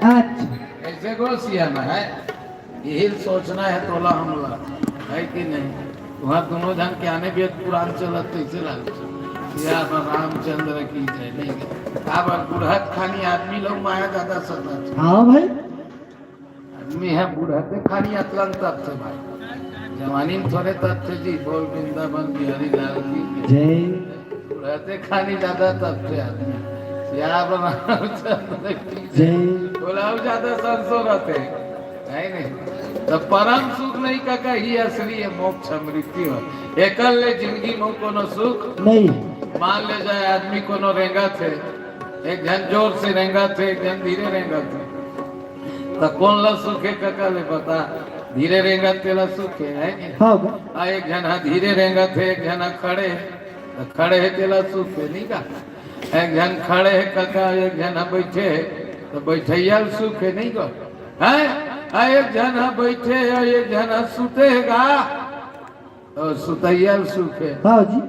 अच्छा ऐसे गोसिया में है, यही सोचना है तोला हमला है कि नहीं। वहाँ दोनों जन के आने भी पुराण चलत कैसे लगे या रामचंद्र की जय नहीं। अब बुढ़त खानी आदमी लोग माया ज्यादा सदा हाँ भाई आदमी है बुढ़ते खानी अतलन तथ्य भाई जवानी में थोड़े तथ्य जी बोल वृंदावन बिहारी लाल की जय बुढ़ते खानी ज्यादा तथ्य आदमी या रामचंद्र की जय बोला ज्यादा सरसों रहते नहीं तो परम सुख नहीं का ही असली है मोक्ष मृत्यु है। एकल ले जिंदगी में कोनो सुख नहीं मान ले जाए आदमी कोनो रेंगा थे एक जन जोर से रेंगा थे एक जन धीरे रेंगा थे तो कौन ला सुख है काका ले पता धीरे रेंगा तेला सुख है हाँ एक जना धीरे रेंगा थे एक जना खड़े तो खड़े है तेला सुख है नहीं का एक जन खड़े है काका एक जना बैठे है तो बैठैया सुख है नहीं का है एक जना बैठे एक जना सुतेगा और सुतैया सुख है हाँ जी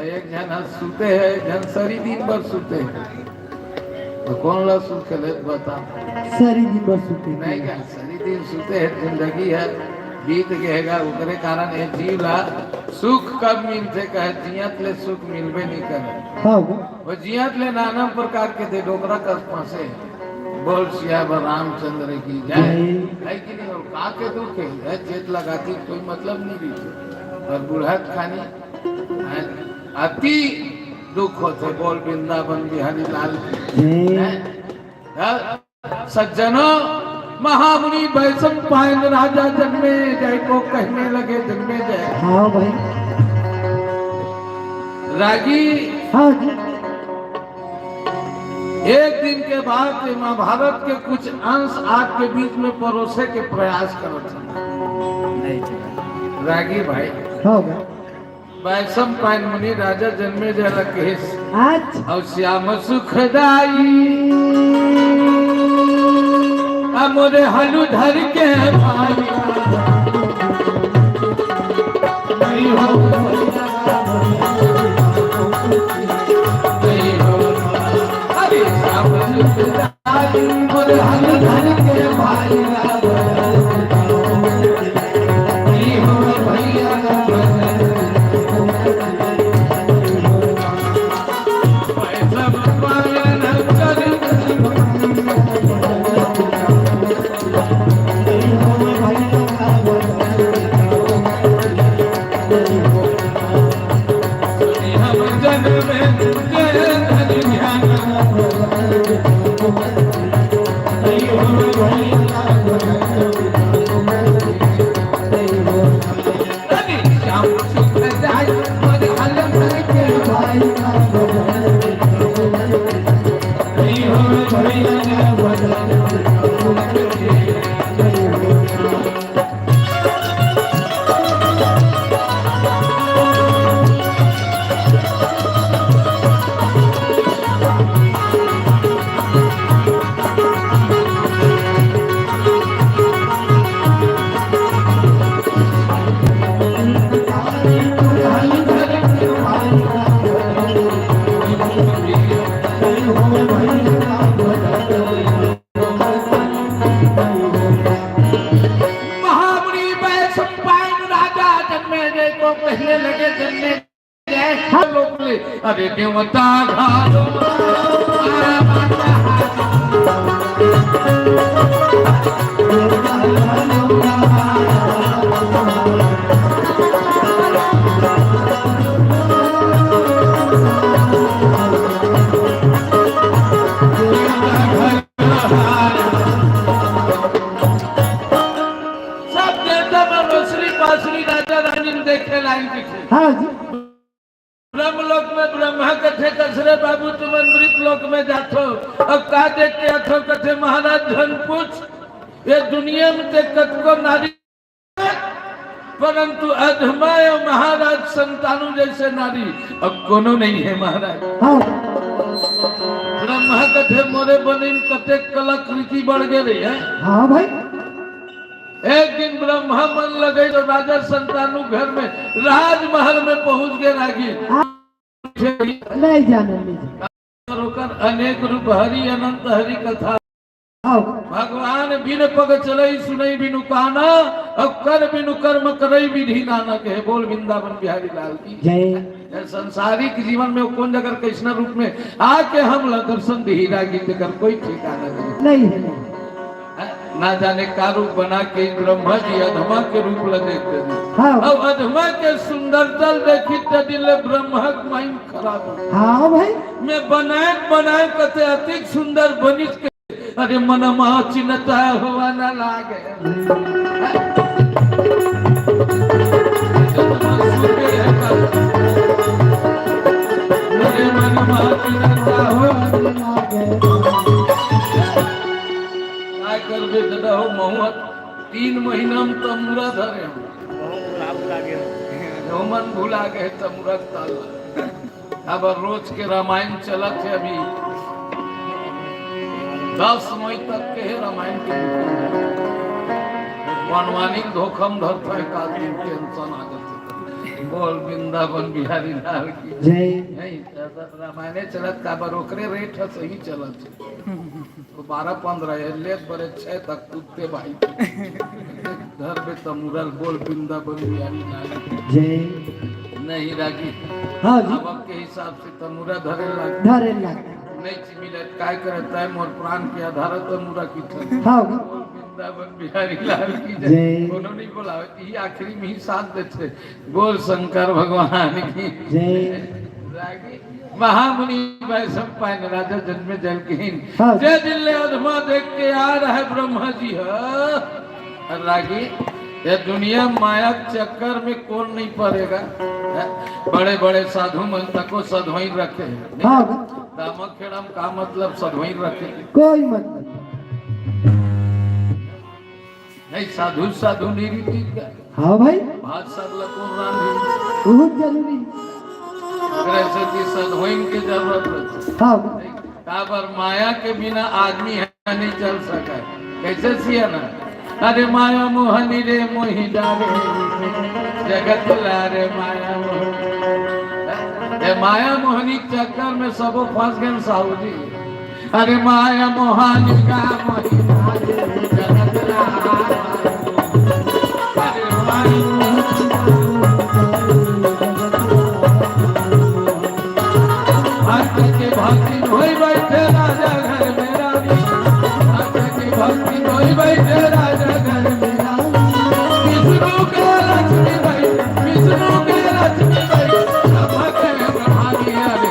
एक जना सुते है एक जन सारी दिन भर सुते है तो कौन ला सुख है बता सारी दिन बस सुते नहीं क्या सारी दिन सुते है जिंदगी है बीत गएगा उकरे कारण ये जीव ला सुख कब मिलते कहे जियत ले सुख मिलबे नहीं करे हाँ वो जियत ले नाना प्रकार के दे डोकरा कस फंसे बोल सिया रामचंद्र की जय है कि नहीं और का के दुख है चेत लगाती कोई मतलब नहीं भी और बुढ़त खानी अति दुख होते बोल वृंदावन बिहारी लाल सज्जनों महामुनि वैष्णव पायन राजा जन्मे जय को कहने लगे जन्मे जय हाँ भाई रागी हाँ जी एक दिन के बाद महाभारत के कुछ अंश आपके बीच में परोसे के प्रयास करते रागी भाई हाँ भाई वैष्णव पायन मुनि राजा जन्मे जय लकेश अच्छा और श्याम सुखदाई मोरे हलू धर के भाई नहीं हो नहीं हो अरे श्याम सुखदाई मोरे हलू धर के भाई नहीं हो भैया अरे देवता घालो सब देवता में रोशनी बांसुरी राजा रानी देखे लाइन की हाँ जी ब्रह्मलोक में ब्रह्मा कथे कसरे बाबू तुम अमृत लोक में जाथो अब का देख के अथो कथे महाराज धन पूछ ये दुनिया में ते कतको नारी परंतु अधमाय महाराज संतानु जैसे नारी अब कोनो नहीं है महाराज हाँ ब्रह्मा कथे मोरे बनिन कते कलाकृति बढ़ गए है हाँ भाई एक दिन ब्रह्मा मन लगे तो राजा संतानु घर में राजमहल में पहुंच गए रागी नहीं जाने अनेक रूप हरि अनंत हरि कथा आओ भगवान बिन पग चलई सुनई बिनु काना अब कर बिनु कर्म करई विधि नानक है। बोल वृंदावन बिहारी लाल की जय। ये संसारिक जीवन में कौन अगर कृष्ण रूप में आके हम ला दर्शन दी हीरा गीत कर कोई ठिकाना नहीं है नहीं। ना जाने का रूप बना के ब्रह्मा जी अधमा के रूप ला देखते हैं। हाँ अब अधमा के सुंदरता देखी तो दिल ब्रह्मा माइंड खराब हो। हाँ भाई मैं बनाए बनाए कते अति सुंदर बनित के अरे मन महा चिन्हता हुआ न लागे। मेरे मन महा चिन्हता हुआ न लागे। काय कर बे दादा हो महुआ 3 महीना में तमुरा धरे हो मन भुला गए तमुरा ताला। अब रोज के रामायण चलत है अभी 10 मई तक के है रामायण के वनवानी धोखम धरता है का दिन टेंशन आ जाते। बोल वृंदावन बिहारी लाल की जय। नहीं रामायण चलत का बार ओकरे रेट है सही चलत तो 12-15 ले बड़े 6 तक टूटते भाई घर में तमुरल। बोल वृंदावन बिहारी लाल की जय। नहीं रागी हाँ जी अब के हिसाब से तमुरा धरे लग धरे लग नहीं मिले काय करता है मोर प्राण के आधार तमुरा की थी। हाँ वृंदावन बिहारी लाल की जय। जय। कोनो नहीं बोला ये आखिरी में ही साथ देते। बोल शंकर भगवान की जय। रागी महामुनि वैश्व पायन राजा जन्मे जलकीन हाँ। जय दिल्ले अधमा देख के आ रहा है ब्रह्मा जी है। रागी ये दुनिया माया चक्कर में कौन नहीं पड़ेगा। बड़े बड़े साधु मन तको सधोई रखे हैं। हाँ दामक खेड़म का मतलब सधोई रखे कोई मतलब नहीं। साधु साधु रीति का हाँ भाई बात सब लको राम बहुत जरूरी ऐसे की सधोइन की जरूरत है। हाँ काबर माया के बिना आदमी है नहीं चल सका। कैसे सिया ना अरे माया मोहनी रे मोहि डाले जगत लारे माया मोहनी। माया मोहनी चक्कर में सबो फंस गए साहू जी। अरे माया मोहनी का मोहि डाले जगत लारे अरे माया भक्त के भक्ति होई बैठे राजा घर में रानी। भक्त की भक्ति होई बैठे राजा घर में रानी। विष्णु के लक्ष्मी भाई विष्णु के लक्ष्मी भाई सबके ब्रह्मानी अरे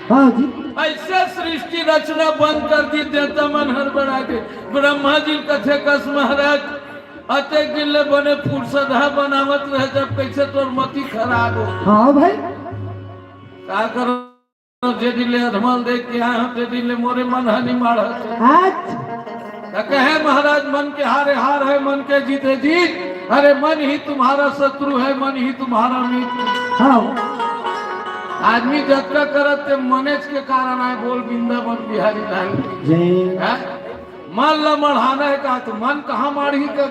हाँ जी ऐसे सृष्टि रचना बंद कर दी देता मन हड़बड़ा के। ब्रह्मा जी कथे कस महाराज अतेक दिन ले बने फुर्सदा बनावत रहे जब कैसे तोर मति खराब हो। हाँ भाई का करो जे दिन ले अधमल देख के आए ते दिन ले मोरे मन हनी माढ़त। आज कहे महाराज मन के हारे हार है मन के जीते जीत। अरे मन ही तुम्हारा शत्रु है मन ही तुम्हारा मित्र। हाँ आदमी जत्रा करत ते मनेज के कारण आए। बोल वृंदावन बिहारी लाल की जय। मन ला मढ़ाना है का तो मन कहाँ माढ़ी कर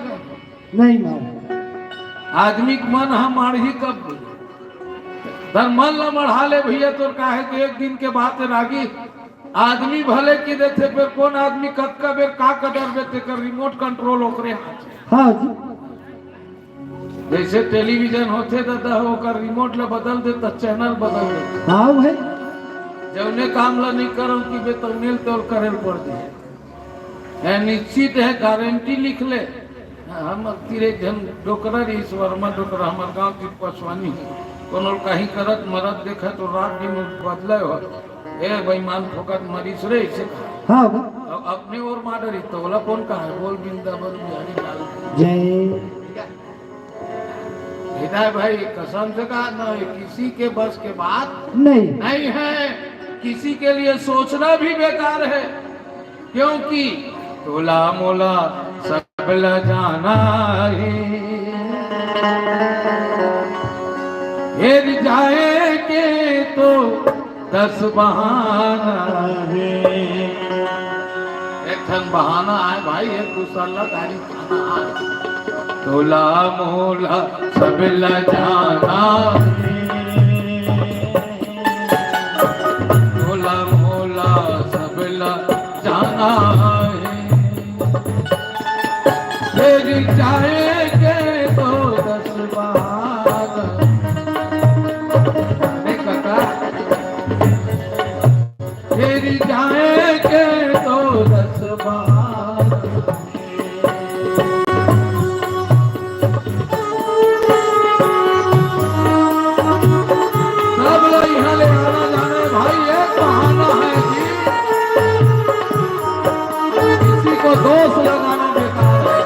नहीं मार आदमी के मन हम माढ़ी कब धर मन ला मढ़ा ले भैया तो काहे कि एक दिन के बात रागी आदमी भले की देते फिर कौन आदमी कक्का बेर का कदर बेते कर रिमोट कंट्रोल ओकरे हाथ। हाँ जी जैसे टेलीविजन होते दादा होकर रिमोट ला बदल देता चैनल बदल देता। हाँ भाई जौने काम ला नहीं करो कि बे तौनेल तौल करे पड़ जाए। निश्चित है गारंटी लिख ले। हम तीरे जन डोकरा ईश्वरमा डोकरा हमारे गांव की पसवानी कोनो कहीं करत मरद देखा तो रात दिन बदले हो ए बेईमान फोकत मरीज रे से हाँ अपने और माडरी तोला कौन का है बोल वृंदावन बिहारी लाल जय हृदय भाई कसम से कहा ना किसी के बस के बात नहीं नहीं है, किसी के लिए सोचना भी बेकार है, क्योंकि तोला मोला सब ल जाना है, फिर जाएंगे तो 10 बहाना है। एक ठन बहाना है भाई, एक दूसरा गाड़ी खाना है, तोला मोला सब ल जाना है, तोला मोला सब ल जाना है, फिर जाएंगे तो 10 बहाना। फिर जाएंगे तो 10 बार, सब लोग यहाँ ले आना जाने भाई, एक बहाना है जी, किसी को दोष लगाना बेकार है।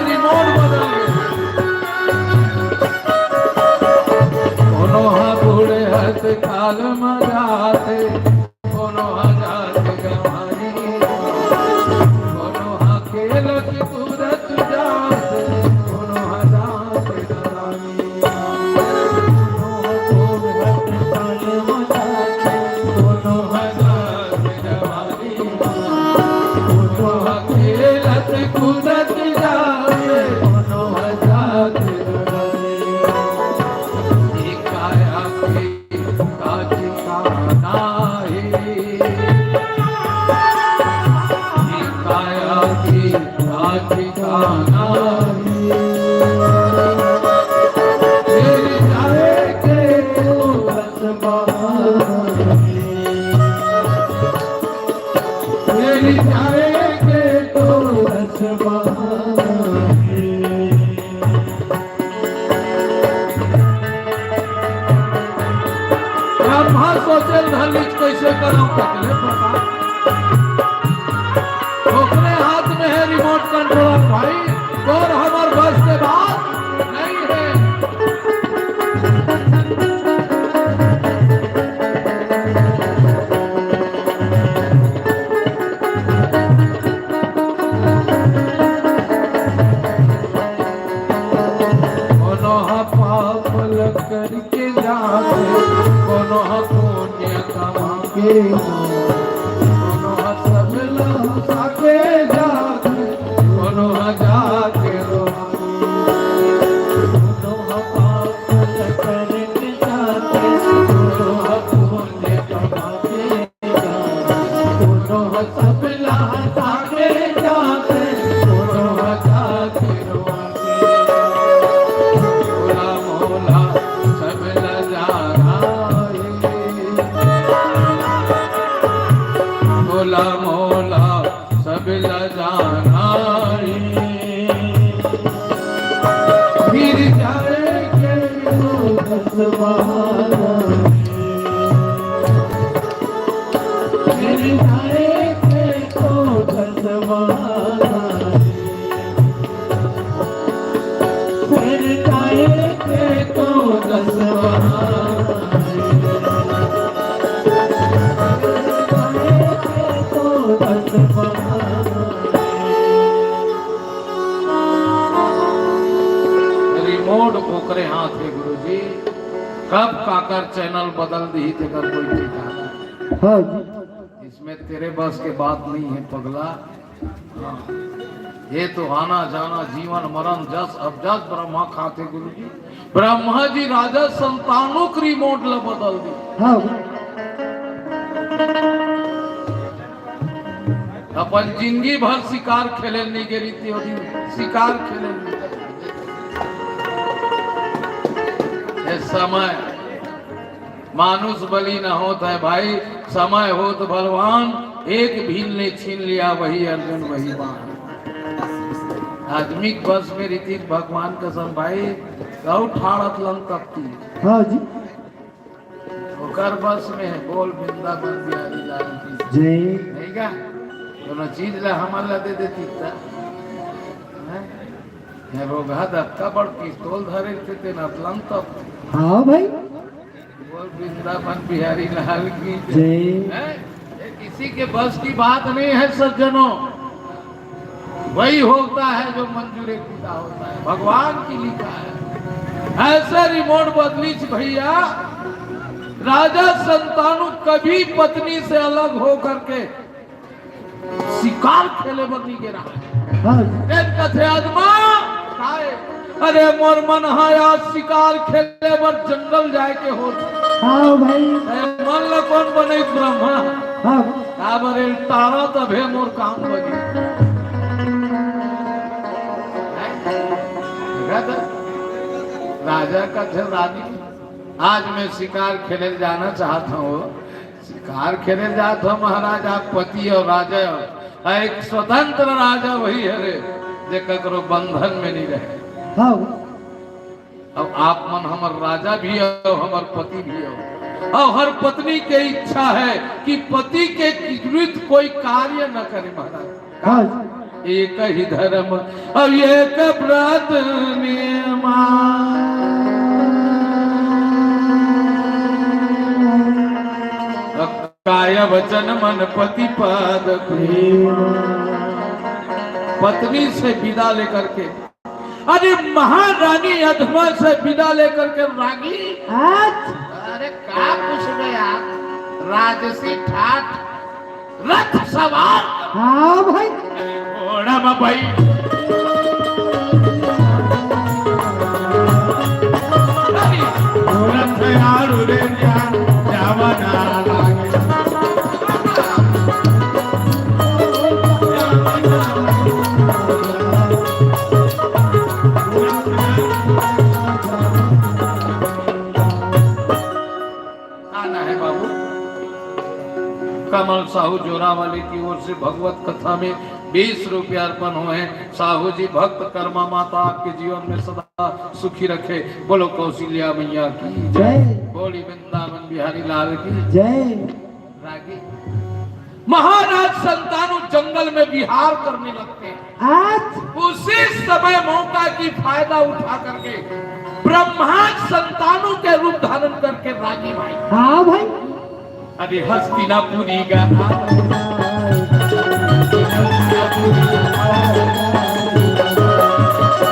रिमोट बदल कोनो बूढ़े हथ काल मजाते, कोनो जात गवानी, कोनो खेल की सूरत जाते, कोनो जात गवानी, कोनो बूढ़े हथ काल मजाते, कोनो जात गवानी, कोनो खेल की सूरत जाते, कोनो जात गवानी, काया की काजी का नाही, काया की काजी का नाही, फिर जाएंगे तो 10 बहाना, फिर जाएंगे तो 10 बहाना। ब्रह्मा सोचे धलिच कैसे करूं तकले पता, ओकरे हाथ में है रिमोट कंट्रोल भाई, और हमार बस के बात नहीं है। कोनो पाप करके जाते, कोनो पुण्य कमा के, कोनो सब लौटा के जाते, कोनो जाके रोके, कोनो पाप करके जाते, कोनो पुण्य कमा के जाते, कोनो सब लौटा के जाते, कोनो जाके रोके, तोला मोला सब ल जाना है, तोला मोला सब ल जाना है, फिर जाएंगे तो 10 बहाना, फिर जाएंगे तो 10 बहाना, फिर जाएंगे तो 10 बहाना, तो 10 बहाना। रिमोट ओकरे हाथ है गुरुजी, कब काकर चैनल बदल दी थे कर कोई ठिकाना, हाँ जी इसमें तेरे बस के बात नहीं है पगला। हाँ, ये तो आना जाना जीवन मरण जस अब जस ब्रह्मा खाते गुरुजी, ब्रह्मा जी राजा संतानों की रिमोट ला बदल दी। हाँ अपन जिंदगी भर शिकार खेले नहीं के रीति होती, शिकार खेले नहीं। ये समय मानुष बलि न होता है भाई, समय हो तो बलवान, एक भील ने छीन लिया वही अर्जुन वही बाण। आदमी के बस में रीति भगवान कसम भाई गौ ठाड़त लन तपती हाँ जी ओकर बस में बोल वृंदावन बिहारी लाल की जय नहीं का दोनों चीज ला हमार ला दे देती था हैं रोगा धक्का बड़ पिस्तौल धरे थे नतलन तप हाँ भाई बोल वृंदावन बिहारी लाल की जय हैं? ये किसी के बस की बात नहीं है सज्जनों वही होता है जो मंजूरे खुदा होता है भगवान की लिखा है ऐसे रिमोट बदली भैया राजा संतानु कभी पत्नी से अलग हो करके शिकार खेले पर नहीं गिरा हाँ कथे आदमा अरे मोर मन आज शिकार खेले पर जंगल जाए के हो हाँ भाई मन ला कौन बने ब्रह्मा हाँ काबरे तारा तभे मोर काम लगी राजा का थे रानी आज मैं शिकार खेले जाना चाहता हूँ शिकार खेले जाता हूँ महाराज आप पति और राजा एक स्वतंत्र राजा वही है रे जे ककरो बंधन में नहीं रहे हाँ अब आप मन हमार राजा भी हो हमार पति भी हो और हर पत्नी के इच्छा है कि पति के विरुद्ध कोई कार्य न करे महाराज हाँ एक ही धर्म और एक व्रत नियमा काय वचन मन पति पद पत्नी से विदा लेकर के अरे महारानी अधमा से विदा लेकर के रागी अरे क्या पूछ गए आप राजसी ठाठ रथ सवार हाँ भाई घोड़ा में भाई रथ यारू रे जावना लागे आना है बाबू कमल साहू जोरावाली की ओर से भगवत कथा में 20 रुपया अर्पण हुए हैं साहू जी भक्त कर्मा माता आपके जीवन में सदा सुखी रखे बोलो कौशल्या मैया की जय बोली वृंदावन बिहारी लाल की जय रागी महाराज संतानु जंगल में विहार करने लगते हैं आज उसी समय मौका की फायदा उठा करके ब्रह्मांड संतानु के रूप धारण करके रागी भाई हाँ भाई अरे हस्तिनापुरी का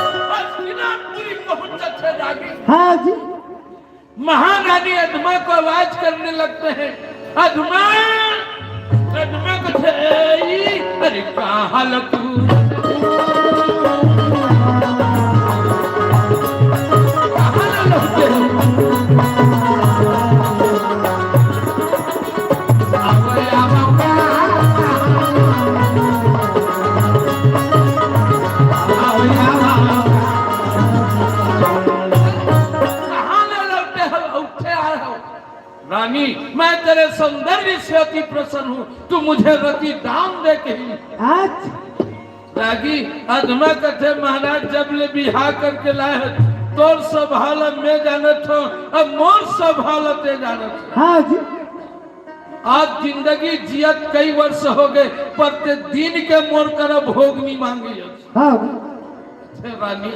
हस्तिनापुरी पहुंचे थे रागी हाँ जी महारानी अधमा को आवाज करने लगते हैं अधमा अधमा को अरे कहाँ हाल तू रानी मैं तेरे सौंदर्य से अति प्रसन्न हूँ तू मुझे रति दान दे के ही आज रागी अधमा कथे महाराज जब ले बिहा करके लाए तोर सब हालत में जानत हो अब मोर सब हालत जानत हाँ जी आज जिंदगी जियत कई वर्ष हो गए पर ते दिन के मोर कर भोग नहीं मांगी हाँ रानी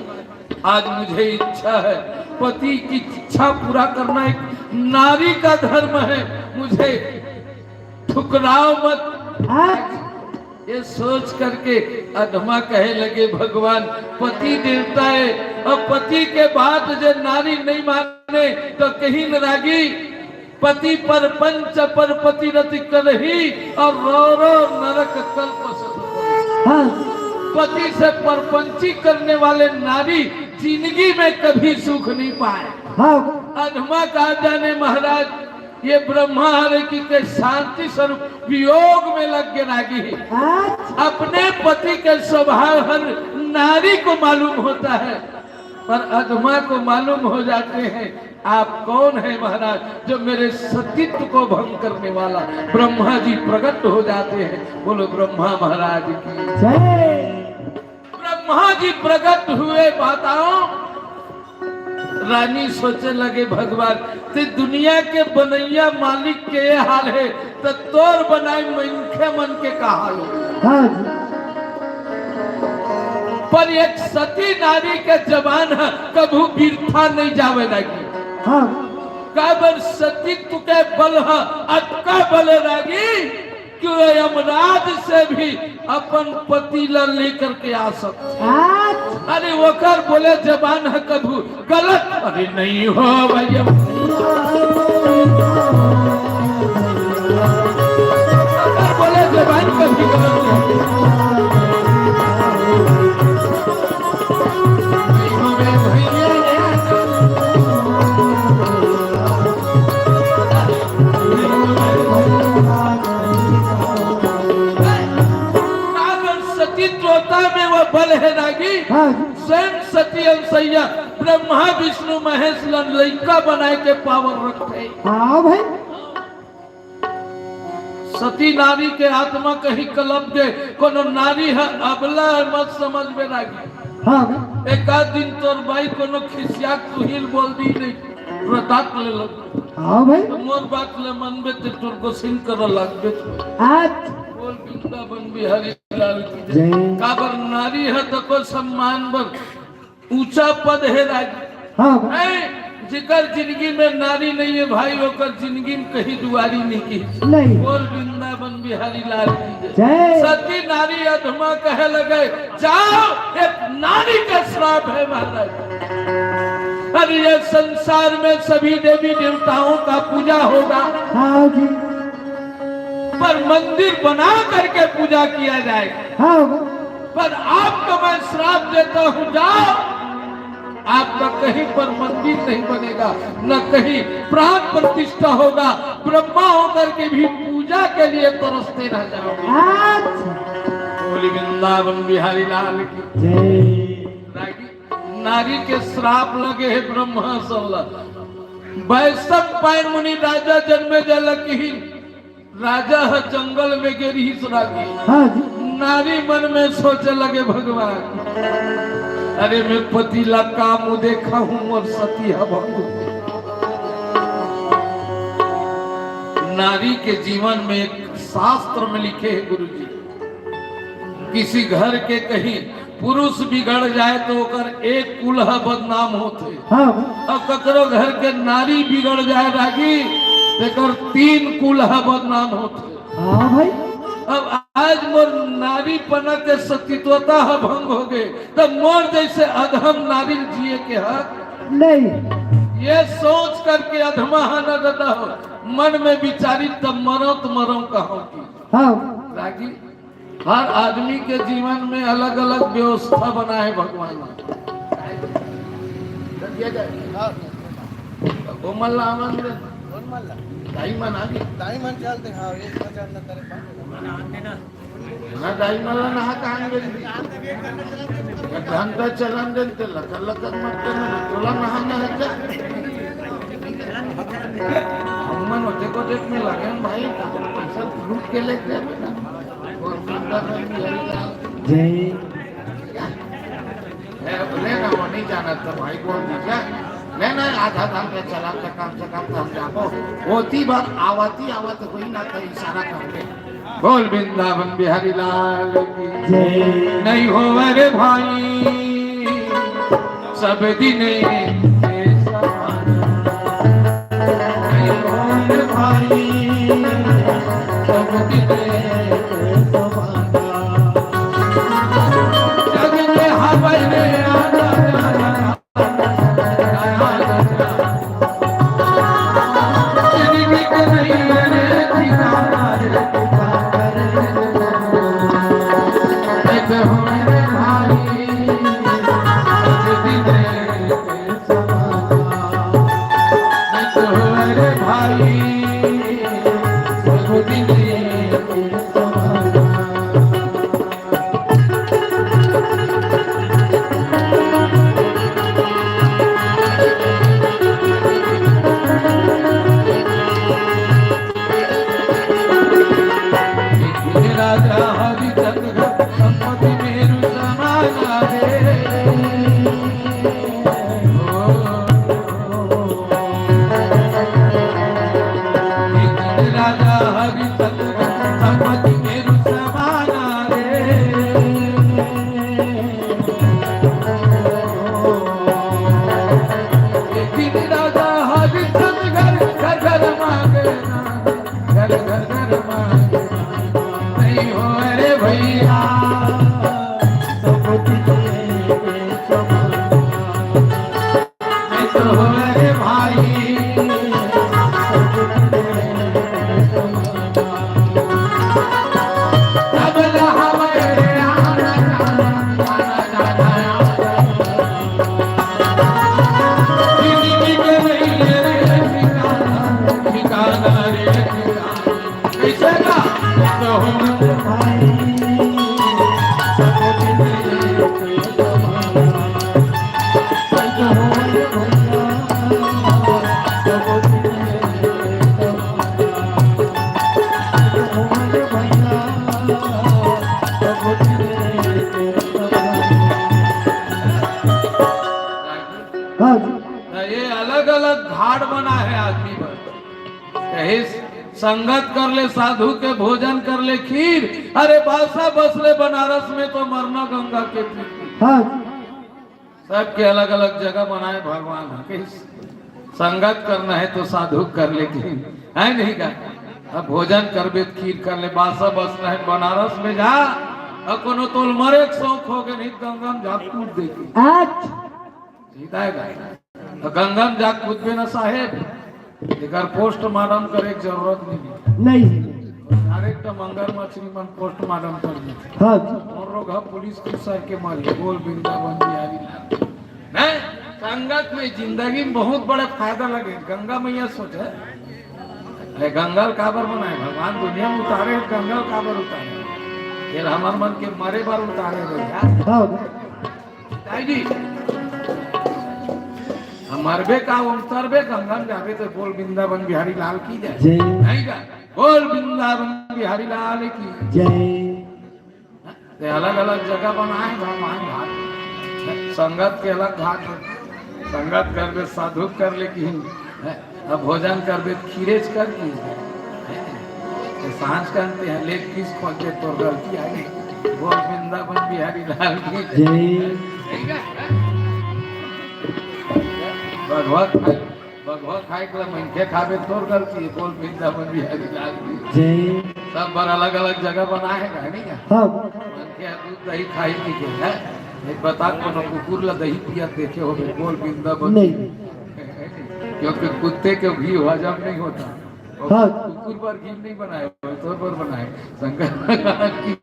आज मुझे इच्छा है पति की इच्छा पूरा करना एक नारी का धर्म है मुझे ठुकराओ मत आज ये सोच करके अधमा कहे लगे भगवान पति देवता है और पति के बाद जो नारी नहीं माने तो कहीं न रागी पति पर पंच पर पति रति करही और रो रो नरक कल्प हाँ पति से परपंची करने वाले नारी जिंदगी में कभी सुख नहीं पाए हाँ अधमा कहा जाने महाराज ये ब्रह्मा हरे की के शांति स्वरूप वियोग में लग के रागी आज अपने पति के स्वभाव हर नारी को मालूम होता है पर अधमा को मालूम हो जाते हैं आप कौन है महाराज जो मेरे सतीत्व को भंग करने वाला ब्रह्मा जी प्रकट हो जाते हैं बोलो ब्रह्मा महाराज की जय ब्रह्मा जी प्रकट हुए बताओ। रानी सोचे लगे भगवान ते दुनिया के बनैया मालिक के ये हाल है तो तोर बनाए मनखे मन के का हाल हो। हाँ जी। पर एक सती नारी के जवान है कभू बिरथा नहीं जावे लगी। हाँ। काबर सतीत्व के बल है अटका बल लगी क्यों यमराज से भी अपन पति ला लेकर के आ सकते। अच्छा। अरे वकर बोले जबान है कभू गलत अरे नहीं हो भैया बोले जबान कभी गलत नहीं हो भैया में वो बल है नागी। हाँ। स्वयं सती अनसैया ब्रह्मा विष्णु महेश लड़का बनाए के पावर रखते। हाँ भाई। सती नारी के आत्मा कहीं कलप गए कोनो नारी है अबला मत समझ में नागी। हाँ। एक आध दिन तोर भाई कोनो खिसिया तुहिल बोल दी नहीं प्रताप ले लो। हाँ भाई। तो मोर बात ले मन में ते तुर को सिंह कर लगबे। अच्छा। बोल वृंदावन बिहारी लाल की जय। काबर नारी है तो को सम्मान बर ऊंचा पद है राजी। हाँ भाई। जिकर जिंदगी में नारी नहीं है भाई होकर जिंदगी में कहीं दुआरी नहीं की। नहीं। बोल वृंदावन बिहारी लाल की जय। सती नारी अधमा कहे लगे जाओ एक नारी का श्राप है महाराज। अरे ये संसार में सभी देवी देवताओं का पूजा होगा। हाँ जी। पर मंदिर बना करके पूजा किया जाएगा। हाँ। पर आपको मैं श्राप देता हूँ जाओ आपका कहीं पर मंदिर नहीं बनेगा न कहीं प्राण प्रतिष्ठा होगा। ब्रह्मा होकर के भी पूजा के लिए तरसते रह जाओगे। अच्छा। बोली वृंदावन बिहारी लाल की जय। नारी के श्राप लगे है ब्रह्मा सल्ला वैष्णव पायन मुनि राजा जन्मे जलकी राजा है जंगल में गिरी रागी। हाँ जी। नारी मन में सोचे लगे भगवान अरे मैं पति ला काम देखा हूं और सती हवाऊ। नारी के जीवन में एक शास्त्र में लिखे है गुरु जी किसी घर के कहीं पुरुष बिगड़ जाए तो ओकर एक कुलह बदनाम होते। हाँ। और ककरो घर के नारी बिगड़ जाए रागी तेकर 3 कुलह बदनाम होते। हाँ भाई। अब आज मोर नारी पना के सतीत्वता भंग हो गए तब मोर जैसे अधम नारी जिए के हक नहीं। ये सोच करके अधमा न गदा हो मन में विचारी तब मरो तो मरो कहो की। हाँ। रागी हर आदमी के जीवन में अलग अलग व्यवस्था बना है भगवान। डायमंड चलते हाँ एक बाजार न करे ना डायमंड ना कहां गए घंटा चलन दे ते लकर लकर मत करना तोला नहाना है क्या हमन होते को देख में लगे भाई पैसा लूट के लेते हैं और बंदा जय। लेना वो नहीं जाना था भाई बोल दीजिए लेना आधा दाम पे चला के काम से काम हम जाओ होती बात आवाती आवत कोई ना तो इशारा करके बोल वृंदावन बिहारी लाल की जय। नहीं हो अरे भाई सब दिन नहीं हो अरे भाई सब दिन जग में हवाई भाई हो रे भाई तबला हमारे आना जाना जिंदगी के नहीं रे ठिकाना रे कैसे का तो हो रे भाई ये अलग अलग घाट बना है आदमी पर कहे संगत कर ले साधु के भोजन कर ले खीर अरे बासा बसले बनारस में तो मरना गंगा के तीर सबके अलग अलग जगह बनाए भगवान के संगत करना है तो साधु कर ले खीर है नहीं का अब भोजन कर बे खीर कर ले बासा बसना है बनारस में जा और कोनो तोल मरे शौक हो गए नहीं गंगा में जा कूद देखी सीधा है तो गंगा में जा कूद बे ना साहेब एकर पोस्टमार्टम करे के जरूरत नहीं डायरेक्ट मंगर मछली मन पोस्टमार्टम कर दी हां और रोग पुलिस की सर के मारी बोल वृंदावन बिहारी लाल नहीं संगत में जिंदगी में बहुत बड़े फायदा लगे गंगा मैया सोचे है गंगा काबर बनाए भगवान दुनिया में उतारे गंगा काबर उतारे फिर हमार मन के मरे बार उतारे भैया हां जी मरबे का उतरबे गंगा में जाबे तो बोल वृंदावन बिहारी लाल की जय नहीं का बोल वृंदावन बिहारी लाल की जय अलग अलग जगह बनाए भगवान घाट संगत के अलग घाट संगत कर दे साधु कर ले की अब भोजन कर दे खीरेज कर की सांझ करते हैं लेक किस खोजे तो गलती आ गई बोल वृंदावन बिहारी लाल की जय भगवत खाए के मनखे खावे तोर गलती है बोल वृंदावन बिहारी लाल की सब बार अलग अलग जगह बनाए है नहीं क्या मनखे दूध दही खाई नहीं के है एक बता कोनो कुकुर ला दही पिया देखे हो बोल वृंदावन क्योंकि कुत्ते के घी हजम नहीं होता कुकुर पर घी नहीं बनाए तोर पर बनाए शंकर भगवान की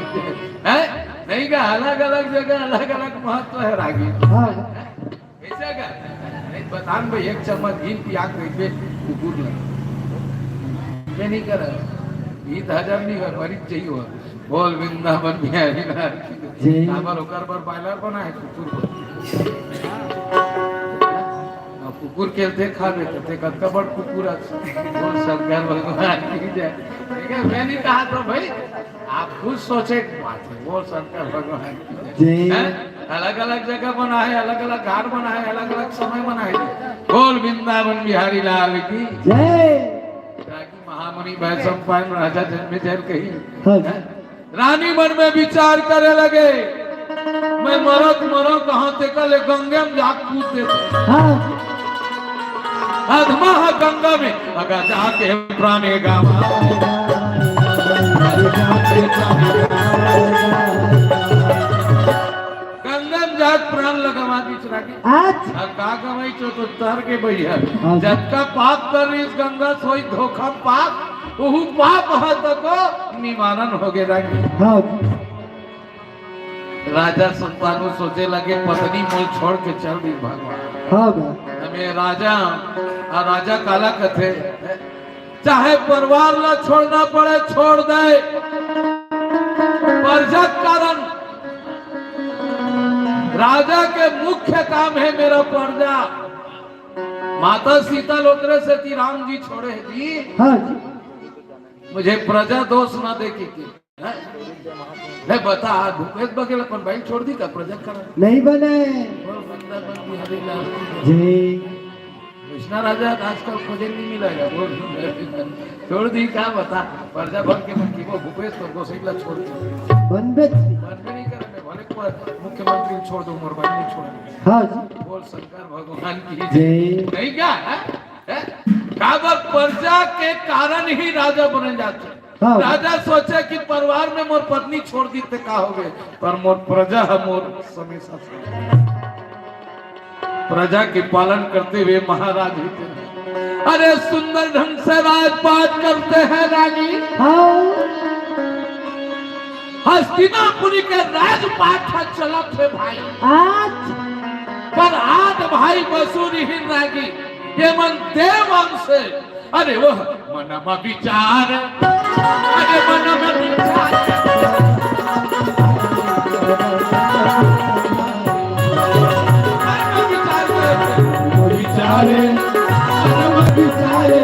है नहीं का अलग अलग जगह अलग अलग महत्व है रागी ऐसा का बतान भाई एक चम्मच घी पिया के कुकुर ये नहीं कर घी हजम नहीं हो मरीज चाहिए हो बोल वृंदावन बिहारी लाल की काबर होकर पर बायलर बना है कुकुर के देखा देते थे कत्ता बड़ कुकुर बोल शंकर भगवान की जय ठीक है मैं नहीं कहा तो भाई आप खुद सोचे बात है बोल शंकर भगवान की जय अलग अलग जगह बना है अलग अलग घाट बना है अलग अलग समय बना है बोल वृंदावन बिहारी लाल की जय महामुनि वैष्णव पान राजा जन्मे जैल कही रानी मन में विचार करे लगे मैं मरो कहाँ से कल गंगे में जा कूद देते अधमा गंगा में अगर जाके प्राणे गावा प्राण लगावा दूसरा के का गवाई चो तो तर के बढ़िया जब का पाप कर इस गंगा सोई धोखा पाप वह पाप हत को निवारण हो गए राजा संतानु सोचे लगे पत्नी मोल छोड़ के चल दी भगवान हमें राजा काला कथे चाहे परिवार ला छोड़ना पड़े छोड़ दे प्रजा कारण राजा के मुख्य काम है मेरा प्रजा माता सीता लोकरे से थी राम जी छोड़े जी मुझे प्रजा दोष ना देखी थी नहीं बता भूपेश बघेल अपन भाई छोड़ दी का प्रजा करा नहीं बने कृष्णा राजा आजकल खोजे नहीं मिलेगा छोड़ दी क्या बता प्रजा भर के मन की वो भूपेश तो गोसाईला छोड़ दी बनबे नहीं करे भले मुख्यमंत्री छोड़ दो मोर भाई नहीं छोड़ हाँ बोल शंकर भगवान की जय नहीं क्या काबर प्रजा के कारण ही राजा बन जाते राजा सोचे कि परिवार में मोर पत्नी छोड़ दी थे का हो गए पर मोर प्रजा है मोर हमेशा प्रजा के पालन करते हुए महाराज ही थे। अरे सुंदर ढंग से राजपाट करते हैं रानी। हस्तिनापुरी के राजपाट चला थे भाई आज पर आज भाई बसुरहीन रागी ये मन देव से अरे वह मनमा विचार अरे मनमा विचार विचारे मनमा विचारे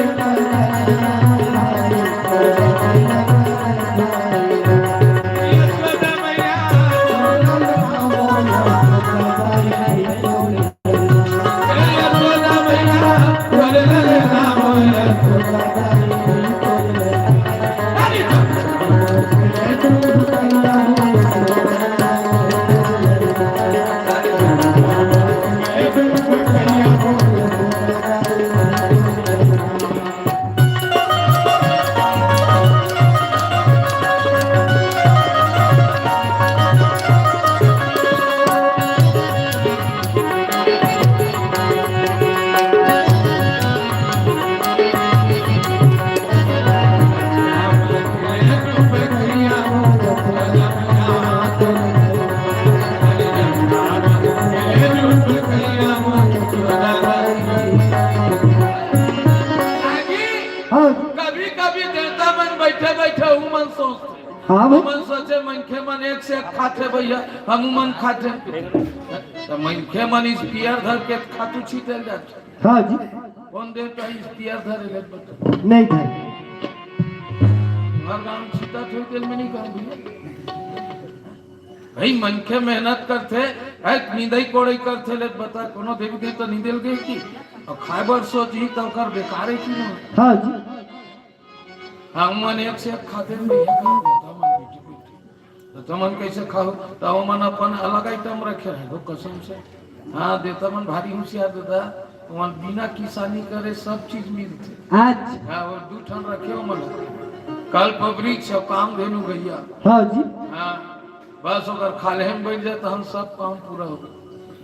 मन सोचे मनखे मन एक से एक खाते भैया हम मन खाते तो मनखे मन इस पियर धर के खातू छीटे जाते। हाँ जी कौन देता इस पियर धर ले बता नहीं था हर गांव छीटा थे तेल में नहीं काम भैया भाई मनखे मेहनत करते एक नींदई कोड़ई करते ले बता कोनो देवी के तो नींदल गई की और खाइबर सोची तो कर बेकार है की ना। हाँ जी हम मन एक से एक खाते में तो मन कैसे खाओ तो मन अपन अलग आइटम रखे रहे कसम से। हाँ देता मन भारी होशियार देता मन बिना किसानी करे सब चीज मिलते आज हाँ वो दू ठन रखे हो मन कल वृक्ष काम धेनु गैया। हाँ जी हाँ बस अगर खाले में बैठ जाए तो हम सब काम पूरा हो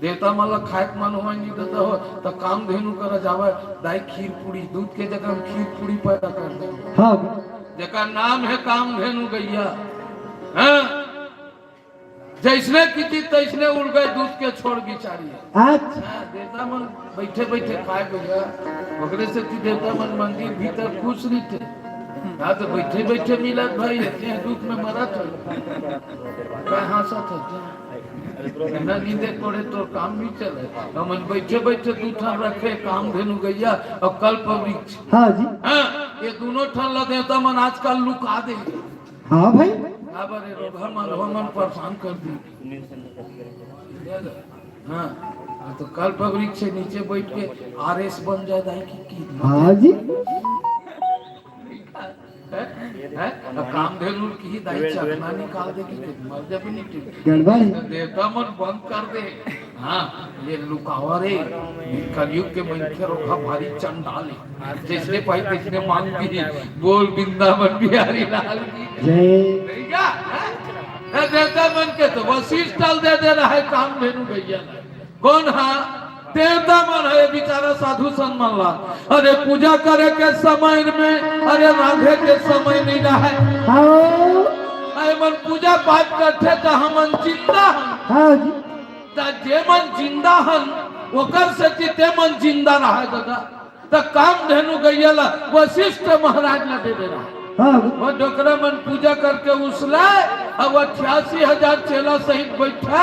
देवता मतलब खाए मन हुआ नहीं देता हो तो काम धेनु कर जावे दाई खीर पूरी दूध के जगह हम खीर पूरी पैदा कर दे। हाँ जका नाम है काम धेनु गैया। हाँ जैसने की तैसने उड़ गए दूध के छोड़ बिचारी आज देवता मन बैठे बैठे खाए गया ओकरे से कि देवता मन मंदिर भीतर खुश नहीं थे। हाँ तो बैठे बैठे मिलत भाई इतने दुख में मरा था कहाँ सा था ना नींदे कोड़े तो काम भी चले हम बैठे बैठे दू ठान रखे काम धेनु गैया और कल्प वृक्ष। हाँ जी हाँ ये दोनों ठान ला देवता मन आजकल लुका दे। हाँ भाई मन परेशान कर दी। हाँ तो कल्प वृक्ष से नीचे बैठ के आरएस बन जाए की। हाँ जी काम धेनु की दाई चखना निकाल दे की मर जाबे नहीं गड़बड़ देवता मन बंद कर दे। हाँ ये लुकावा रे कलयुग के मनखे रोखा भारी चंडाल है जिसने पाई किसने मांग की बोल वृंदावन बिहारी लाल की जय क्या देवता मन के तो वशिष्ठ दे रहा है काम धेनु गैया कौन। हाँ देवता मन है बेचारा साधु संत मन ला अरे पूजा करे के समय में अरे राधे के समय नहीं रहा अरे मन पूजा पाठ करते तो हमन जिंदा हाँ जी जे मन जिंदा हन ओकर से ते मन जिंदा रहा दादा तो काम धेनु गैया ला वशिष्ठ महाराज ला दे रहा हाँ वो डोकरा मन पूजा करके उसला अब 88,000 चेला सहित बैठा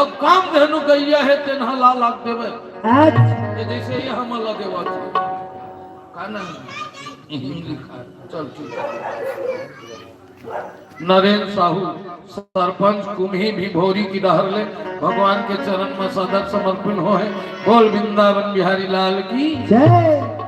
और काम धेनु गैया है तेनहा ला लाख देवे आज ये जैसे ये हम ला देवा का ना लिखा चल नरेंद्र साहू सरपंच कुम्ही भी भोरी की डहर ले भगवान के चरण में सदर समर्पण हो है बोल वृंदावन बिहारी लाल की जय।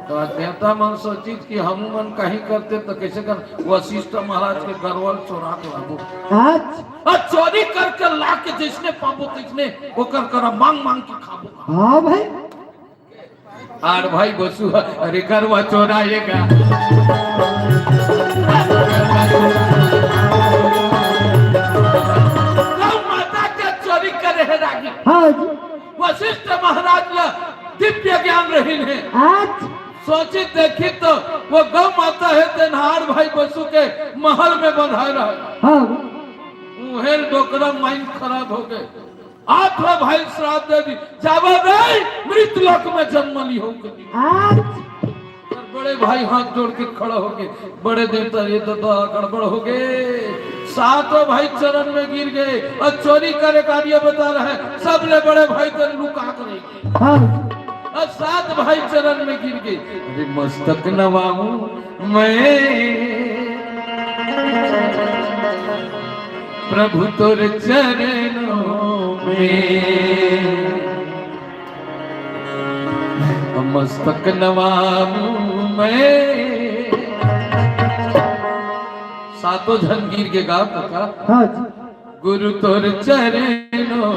तो देवता मन सोचित कि हम मन कहीं करते तो कैसे कर वशिष्ठ महाराज के गरवल चोरा के लाबो आज और चोरी करके ला के जिसने पाबो तिसने वो कर मांग मांग के खाबो। हाँ भाई आर भाई बसु अरे करवा चोराएगा माता के चोरी करे है रागी। हाँ जी वशिष्ठ महाराज ला दिव्य ज्ञान रही है। आज सोची देखी तो वो गौ माता है तेनहार भाई बसु के महल में बंधा रहा। हाँ उहेल डोकरा माइंड खराब हो गए। आठवां भाई श्राप दे दी जावा नहीं मृत लोक में जन्म ली होगी। आज बड़े भाई हाथ जोड़ के खड़ा हो गए। बड़े देवता ये तो गड़बड़ हो गए। सातों भाई चरण में गिर गए और चोरी करे कार्य बता रहे हैं। सबले बड़े भाई तो लुका करेंगे हाँ और सात भाई चरण में गिर गए। अरे मस्तक नवाऊं मैं प्रभु तोर चरणों में, मस्तक नवाऊं मैं। सातों जन गिर के गा का हाँ जी गुरु तोर चरणों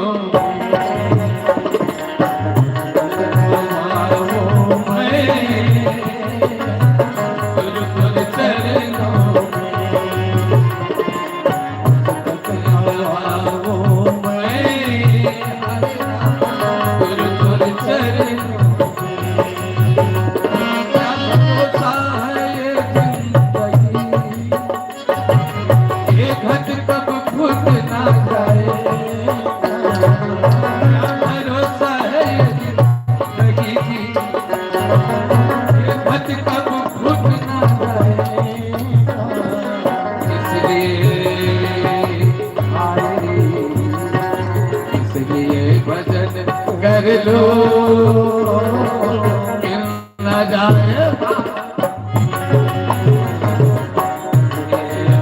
कर लो न जाए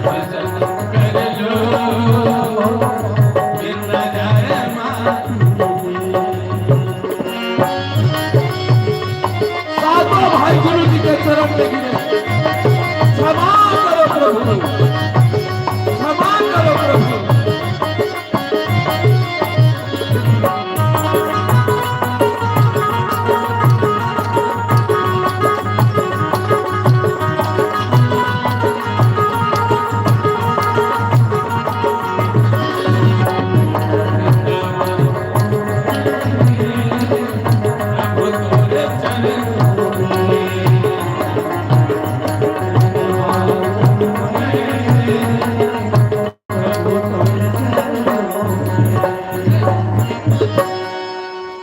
भजन कर लो न जाए सातों भाई गुरु जी के चरण में गिरे। क्षमा करो प्रभु, क्षमा करो प्रभु।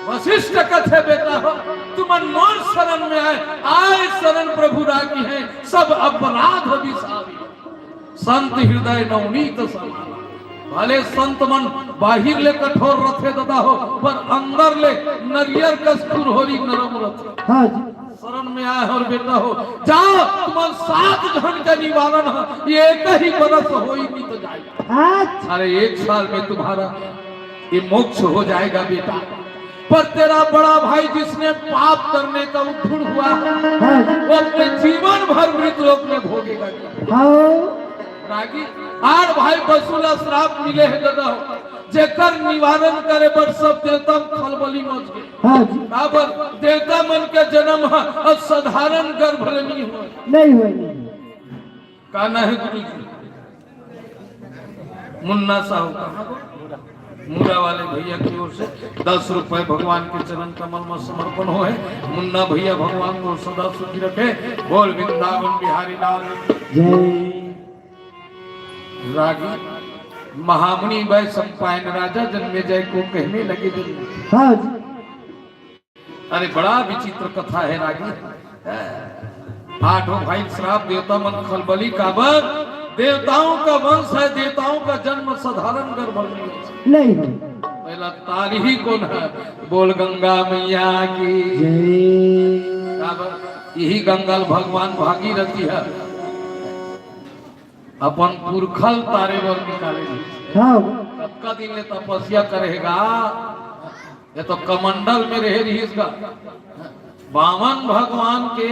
वशिष्ठ कथे बेटा हो तुम अनमोल शरण में आए शरण प्रभु रागी है सब अपराध विसारी। संत हृदय नवनीत समाना। भले संत मन बाहिर ले कठोर रथे ददा हो पर अंदर ले नरियर कस्तूर होरी नरम रथ। हाँ जी शरण में आए और बेटा हो जाओ तुम सात जन का निवारण है। ये एक ही बरस हो ही नहीं तो जाएगा। आज अरे एक साल में तुम्हारा ये मोक्ष हो जाएगा बेटा। पर तेरा बड़ा भाई जिसने पाप करने का उद्भुण हुआ हाँ जी वो अपने जीवन भर मृत लोक में भोगेगा। हाँ रागी आर भाई बसुला श्राप मिले है दादा हो जेकर निवारण करे पर सब देवता खलबली मच गए। हाँ जी बराबर देवता मन के जन्म है और साधारण गर्भ नहीं हुआ। नहीं हुए नहीं कहना है गुरु जी मुन्ना साहू कहाँ मुरा वाले भैया की ओर से 10 रुपए भगवान के चरण कमल में समर्पण हो है। मुन्ना भैया भगवान को सदा सुखी रखे। बोल वृंदावन बिहारी लाल जय। रागी महामुनि वै सम्पायन राजा जन्मे जय को कहने लगे जन्मे। हाँ जी अरे बड़ा विचित्र कथा है रागी। आठों भाई श्राप देवता मन खलबली काबर देवताओं का वंश है। देवताओं का जन्म साधारण गर्भ नहीं हो। पहला तारी ही कौन है। बोल गंगा मैया की जय। यही गंगल भगवान भागीरथी है अपन पुरखल तारे वर निकाले। हाँ सबका दिन ने तपस्या करेगा। ये तो कमंडल में रह रही इसका वामन भगवान के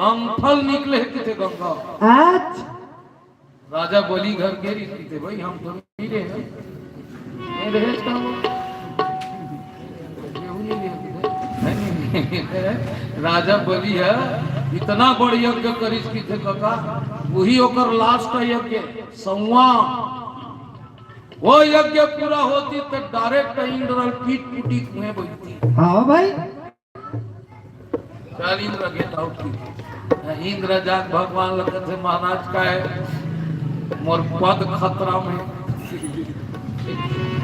अंगफल निकले थे गंगा। आज राजा बोली घर के रीति थे भाई हम तो नहीं रहे राजा बोली है इतना बड़ यज्ञ करिस की थे कका वही ओकर लास्ट यज्ञ संवा वो यज्ञ पूरा होती तो डायरेक्ट इंद्र पीट पुटी में बैठती। हाँ भाई। चल इंद्र गेट आउट की। इंद्र जान भगवान लगन से महाराज का है मोर पद खतरा में।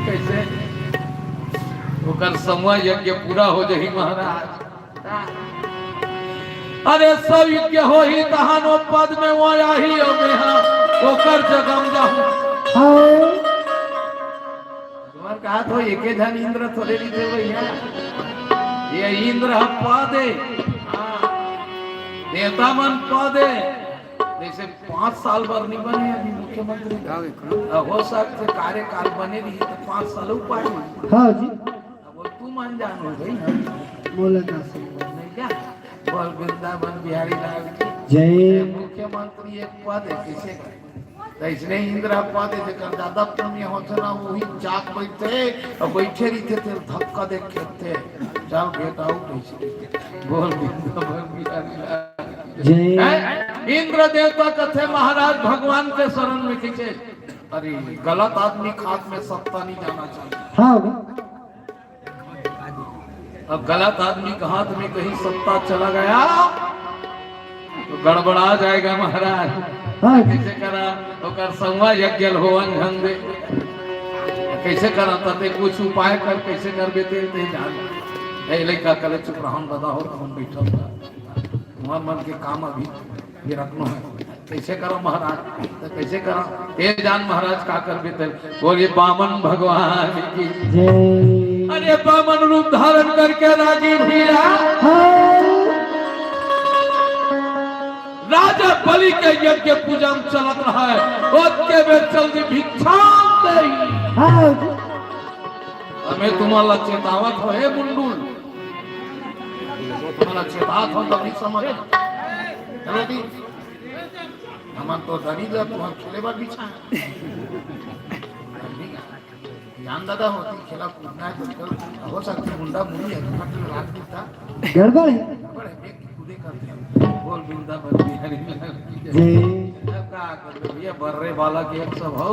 कैसे ओकर समूह यज्ञ पूरा हो जाही महाराज। अरे सब यज्ञ हो ही तहानो पद में वो आही और मैं ओकर जगम जाऊं। हाँ तुम्हार कहा तो एके जन इंद्र थोड़े नहीं थे भैया। ये इंद्र पद है नेता मन पद है। जैसे 5 साल भर नहीं बने अभी मुख्यमंत्री हो सकते कार्यकाल बने रही तो 5 साल ऊपर। हाँ जी। अब तू मान जानो भाई बोला था नहीं क्या बोल वृंदावन बिहारी लाल की जय। मुख्यमंत्री एक पद है किसे तो इसने इंदिरा पद है जकर ज्यादा पुण्य होता ना वही जाग बैठे और बैठे रही थे धक्का दे खेते चल गेट आउट ऐसे बोल वृंदावन बिहारी लाल जय। इंद्र देवता कथे महाराज भगवान के शरण में खींचे। अरे गलत आदमी खात में सत्ता नहीं जाना चाहिए। हाँ अब गलत आदमी के हाथ में कहीं सत्ता चला गया तो गड़बड़ा जाएगा महाराज। हाँ कैसे करा ओकर संवा यज्ञ होवन ढंग दे कैसे करा तते कुछ उपाय कर कैसे कर बेते नहीं जान ए लइका कले चुप रहन बता हो हम बैठल बा मन के काम अभी ये रखनो है कैसे करो महाराज तो कैसे करो ये जान महाराज का कर बेते बोलिए बामन भगवान की जय। अरे बामन रूप धारण करके राजी भैया राजा बलि के यज्ञ पूजा में चलत रहा है उसके में जल्दी भिक्षा दे। हमें तुम्हारा चेतावत हो हे मुंडुल तुम्हारा चेतावत हो तभी समझ चलो दी हम तो डरी जा तुम खेले बार बिछा जान दादा होती खेला कूदना है तो हो सकती मुंडा मुड़ी है मतलब रात बीता गड़बड़ है। बड़े बेग कूदे करते हैं बोल वृंदावन बिहारी जय। का कर भैया बर्रे वाला के एक सब हो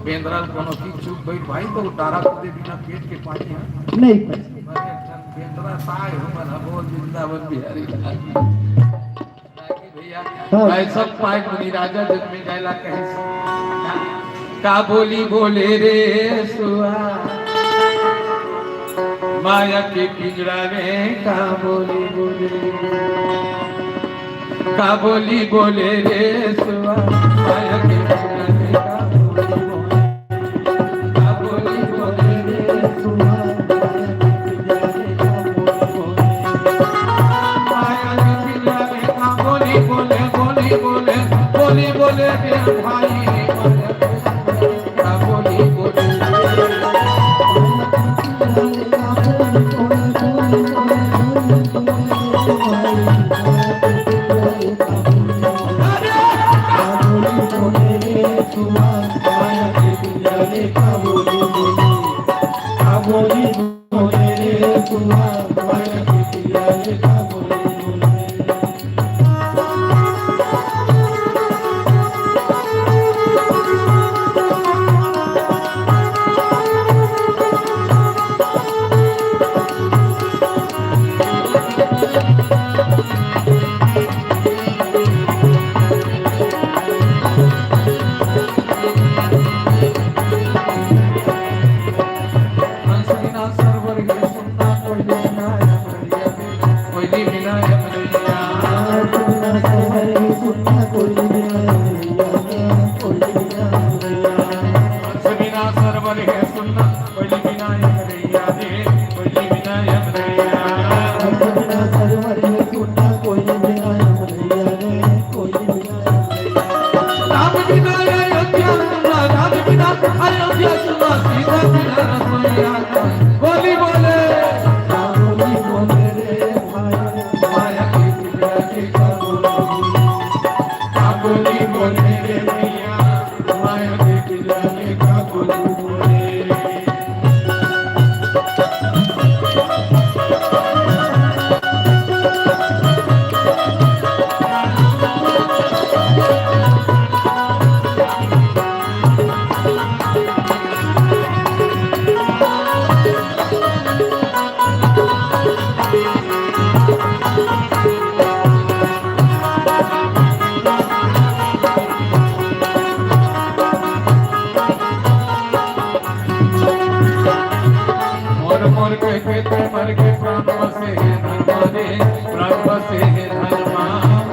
बेंद्रल कोनो की चुप बैठ भाई तो डारा कूदे बिना पेट के पानी है नहीं बेंद्रा साय हमर बोल वृंदावन बिहारी भैया भाई सब पाए मुनि राजा जग में जायला कहे का बोली बोले रे सुआ माया के पिंजरा में का बोली बोले रे सुआ माया के पिंजरा में का बोली बोले रे सुआ माया के पिंजरा में का बोली बोले रे भाई मोरे प्राण बसे धर्मा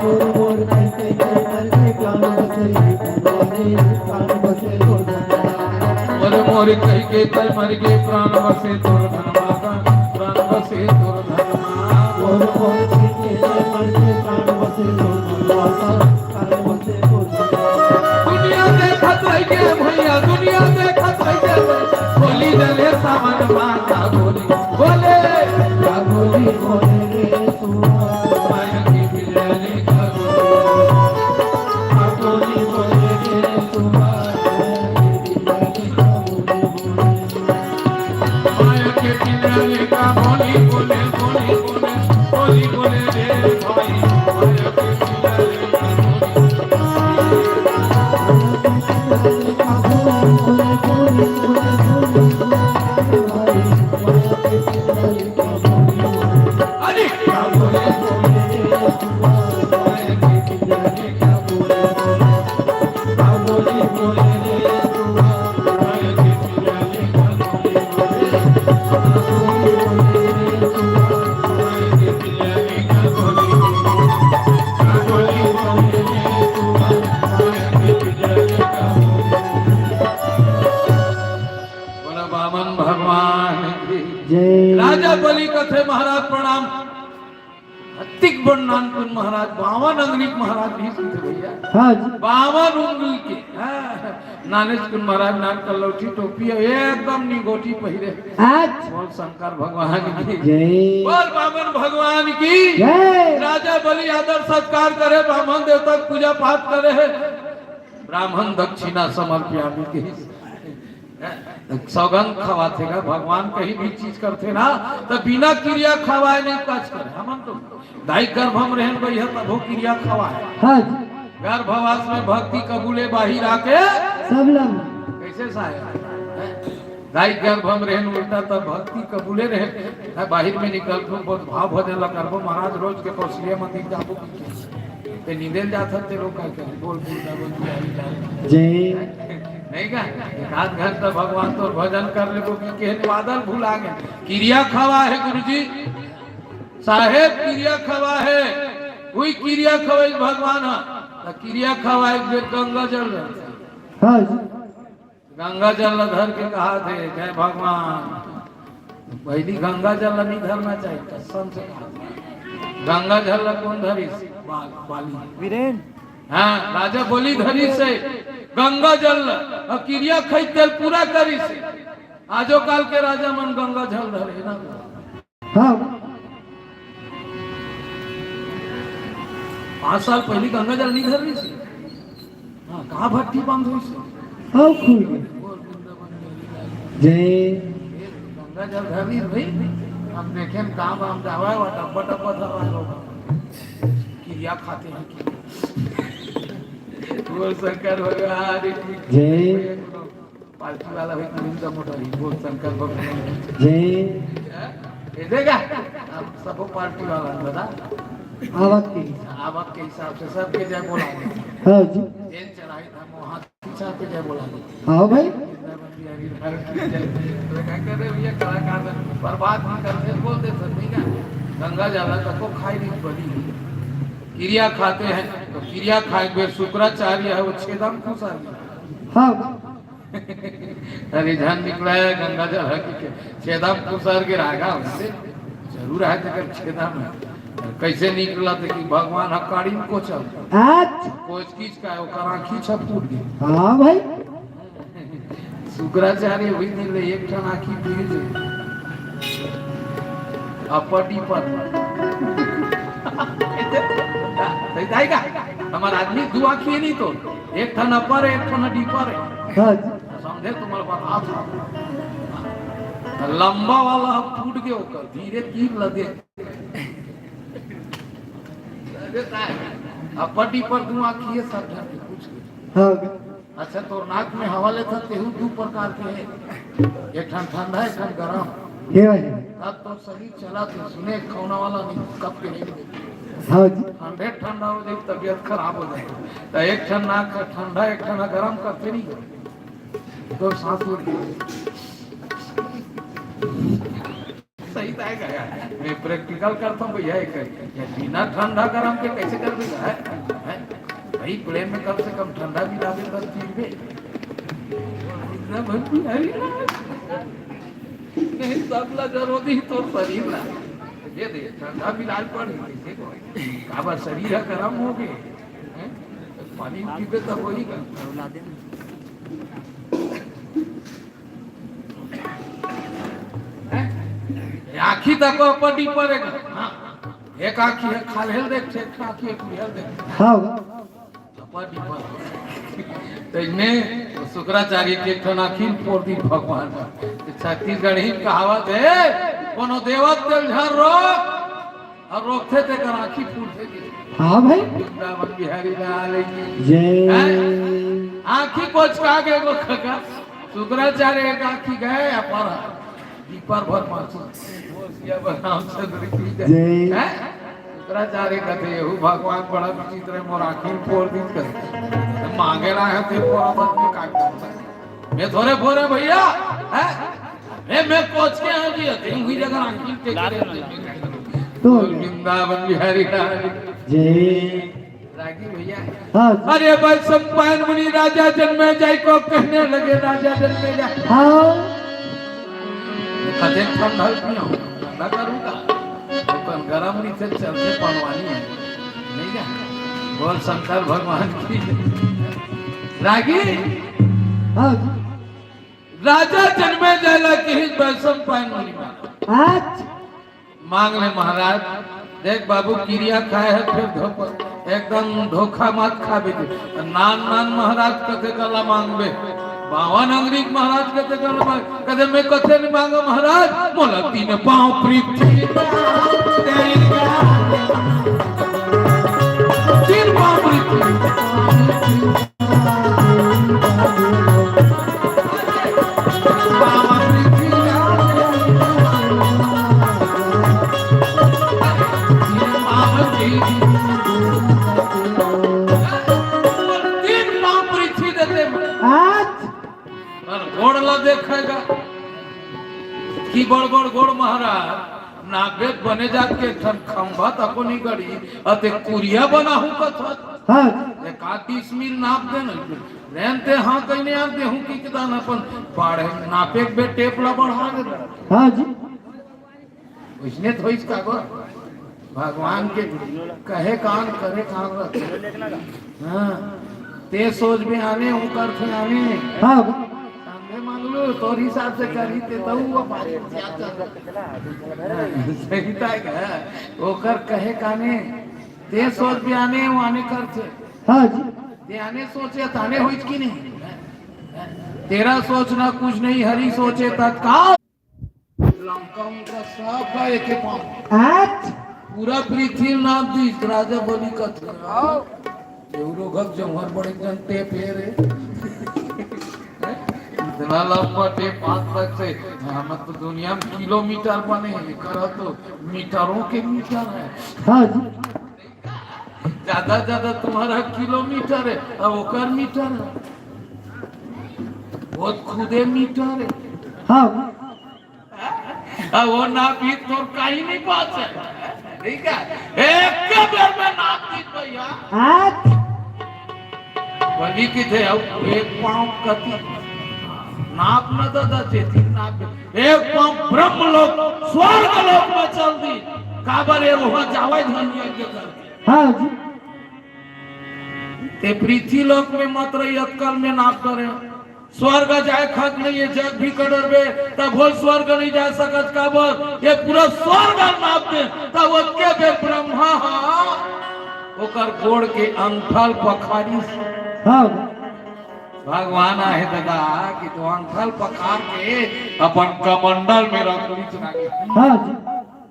मोर मोर कैसे करके प्राण बसे प्राण बसे तो मोरे मोरे कह के तर मर के प्राण बसे तोर धर्मा प्राण बसे तोर धर्मा मोर मोर कैसे करके प्राण बसे प्राण बसे तो दुनिया देखत रह के भैया दुनिया देखत रह के बोली जले सावन माता बोली बोले या बोली बोले रे सुहा माया की बिजली का बोली बोले रे सुहा माया के बिजली का बोली बोले बोली बोले बोली बोले रे भाई माया के बिजली का अरे क्या बोले माया की बिजली का बोली बोले रे माया की बिजली का बोली माया की बिजली का बोली बोला बामन भगवान की जय राजा बलि कथे महाराज प्रणाम हत्तिक नानपुर महाराज 52 अंगली महाराज भी सुनते भैया हाँ जी 52 उंगली के नानेश कुन महाराज नान कलौठी टोपी एकदम निगोटी पहिरे आज बोल शंकर भगवान की जय बोल बामन भगवान की जय राजा बलि आदर सत्कार करे ब्राह्मण देवता के पूजा पाठ करे है ब्राह्मण दक्षिणा समर्पयामि के सौगंध खवाते का भगवान कहीं भी चीज करते ना तो बिना क्रिया खवाए नहीं काज करे हम तो दाई गर्भम रहन भैया तब वो क्रिया खवाए हाँ जी गर्भवास में भक्ति कबूले बाहिर आके सब लोग कैसे साहे दाई गर्भम रहन उल्टा तब भक्ति कबूले रहे बाहिर में निकल तो बहुत भाव भजन लगा करबो महाराज रोज के कौशल्य मंदिर जाबो ते नींदे जाता ते लोग का करे बोल बोल जय नहीं का एक आध घंटा भगवान तो भजन कर ले कि केहन बादल भुला गए क्रिया खवा है गुरुजी साहेब क्रिया खवा है वही क्रिया खवाई भगवान क्रिया खवाए गंगा जल हाँ जी गंगा जल धर के कहा थे जय भगवान पहली गंगा जल नहीं धरना चाहिए कसम से कहा गंगा जल कौन धरी बाली वीरेन हाँ राजा बोली धरी से गंगा जल क्रिया खई तेल पूरा करी से आजो काल के राजा मन गंगा जल धरे ना हाँ 5 साल पहले गंगा जल नहीं धरी से हाँ कहाँ भट्टी बंद हुई से हाँ खुल गए जय गंगा जल धरी भाई हम देखे काम हम जावा डब्बा डब्बा धरवा लोग क्रिया खाते हैं बोल शंकर भगवान की जय पार्टी वाला भाई नरेंद्र मोटर ही बोल शंकर भगवान जय ये देगा अब सबको पार्टी वाला बता आवक की आवक के हिसाब से सबके जय बोला हाँ जी जेल चढ़ाई था वहाँ हिसाब के जय बोला हाँ भाई कलाकार बर्बाद नहीं करते बोल देते नहीं का गंगा जल तक खाई नहीं बड़ी क्रिया खाते हैं तो क्रिया खाए शुक्राचार्य है वो छेदम खुश हाँ अरे ध्यान निकला है गंगा जल है कि छेदम खुशर के रहेगा उससे जरूर है तो छेदम है कैसे निकला तो कि भगवान हकारी को चल आज कोच कीच का ओकर आंखी छप टूट गई हाँ भाई शुक्राचार्य वही निकले एक ठन आंखी पीड़ अपटी पर का हमारा आदमी दो आंखी नहीं तो एक ठन अपर एक ठन डीपर है हाँ जी समझे तुम्हारे पास हाथ लंबा वाला टूट गया होकर धीरे तीर लगे अपटी पर दो आंखी है सब ढंग कुछ हाँ अच्छा तो नाक में हवा लेता तेहू 2 प्रकार के है एक ठन ठंडा एक ठन गरम ये भाई तब तो शरीर चला तो सुने खाना वाला नहीं कब के नहीं हाँ जी ठंडे ठंडा हो जाए तबीयत खराब हो जाए तो एक ठन नाक ठंडा एक ठन गरम करते नहीं तो सांस उड़ सही तय गया मैं प्रैक्टिकल करता हूँ भैया एक ये बिना ठंडा गरम के कैसे कर देगा है भाई प्लेन में कम से कम ठंडा भी डाले तब पीबे नहीं सब लगा रोदी तो शरीर ना ये दे ठंडा भी लाल पड़ कैसे को काबा शरीर गरम हो गए पानी पीबे तो वही का आखी तक पटी पड़ेगा हाँ एक आखी है खाल हेल देख एक आखी एक हेल देख हाँ पटी पर तो इने शुक्राचार्य के ठना खिल फोड़ दी भगवान छत्तीसगढ़ ही कहावत है कोनो देवत तेल झर रोक और रोकते ते कर आखी फूटते की हाँ भाई वृंदावन बिहारी लाल की जय आखी कोच का के वो खका शुक्राचार्य एक आखी गए पर दीपर भर मासु सिया बनाम चंद्र की जय। है शुक्राचार्य कहते हु भगवान बड़ा विचित्र है मोर आखिर फोड़ दी कर मांगे रहा है ते पूरा बस में काट दो मैं थोड़े फोड़े भैया है मैं कोच के आ गया थे हुई जगह आखिर के तो वृंदावन बिहारी लाल जय रागी भैया हाँ अरे भाई सम्पायन मुनि राजा जन्मे जाय को कहने लगे राजा जन्मे जाय हाँ कदे ठंडा पियो ठंडा करूंगा अपन गरम नहीं से चलते पनवानी है नहीं क्या बोल शंकर भगवान की रागी हाँ राजा जन्मे जायला की हित बैसम पाइन मुनि आज मांग ले महाराज देख बाबू क्रिया खाए है फिर धोखा एकदम धोखा मत खाबे नान नान महाराज कथे कला मांगबे बावन अंग्रीक महाराज कथे कला मांग कथे मैं कथे नहीं मांगा महाराज मोला तीन पांव पृथ्वी तीन पांव पृथ्वी गोड़ ला देखेगा कि बड़ बड़ गोड़ महाराज नागे बने जात के ठन खंभा तको नहीं गड़ी अते कुरिया बना हूं कथत हाँ एक 30 मील नाप दे न रहते हां कइने आते हूं कि कदा न अपन पाड़े नापे बे टेपला बढ़ा दे हाँ जी उसने तो इसका गो भगवान के कहे कान करे कान रख हां ते सोच में आने हूं कर थे आने हाँ मांग लो तोर हिसाब से करी ते तो वो बारी सही तक है ओकर कहे काने ते सोच भी आने वो आने करते हाँ जी ते आने सोचे ताने होइच की नहीं तेरा सोचना कुछ नहीं हरी सोचे तत्काल लंका का सब का एक पांव आज पूरा पृथ्वी नाम दी राजा बोली कथे एवरो घक जमहर बड़े जन ते फेरे इतना लंबा टेप हाथ तक से हम तो दुनिया में किलोमीटर बने करा तो मीटरों के मीटर है हाँ जी ज्यादा तुम्हारा किलोमीटर है अब ओकर मीटर है बहुत खुदे मीटर है हाँ अब वो नाप ही तो कहीं नहीं पास है ठीक है एक के बेर में नाप दी भैया आज बनी की थे अब एक पांव कति नाप न दादा चेती नाप एक पांव ब्रह्म लोक स्वर्ग लोक में चल दी काबर ये वहां जावे धनिया के कर हाँ जी ते पृथ्वी लोक में मात्र यत्काल में नाप करे स्वर्ग जाए खत नहीं है जग भी कदर बे तब वो स्वर्ग नहीं जा सकत काबर ये पूरा स्वर्ग नाप दे तब वो के बे ब्रह्मा ओकर गोड़ के अंगठल पखारी हाँ भगवान आहे दादा कि तो अंगठल पखार के अपन कमंडल में रख ली चुना के हाँ जी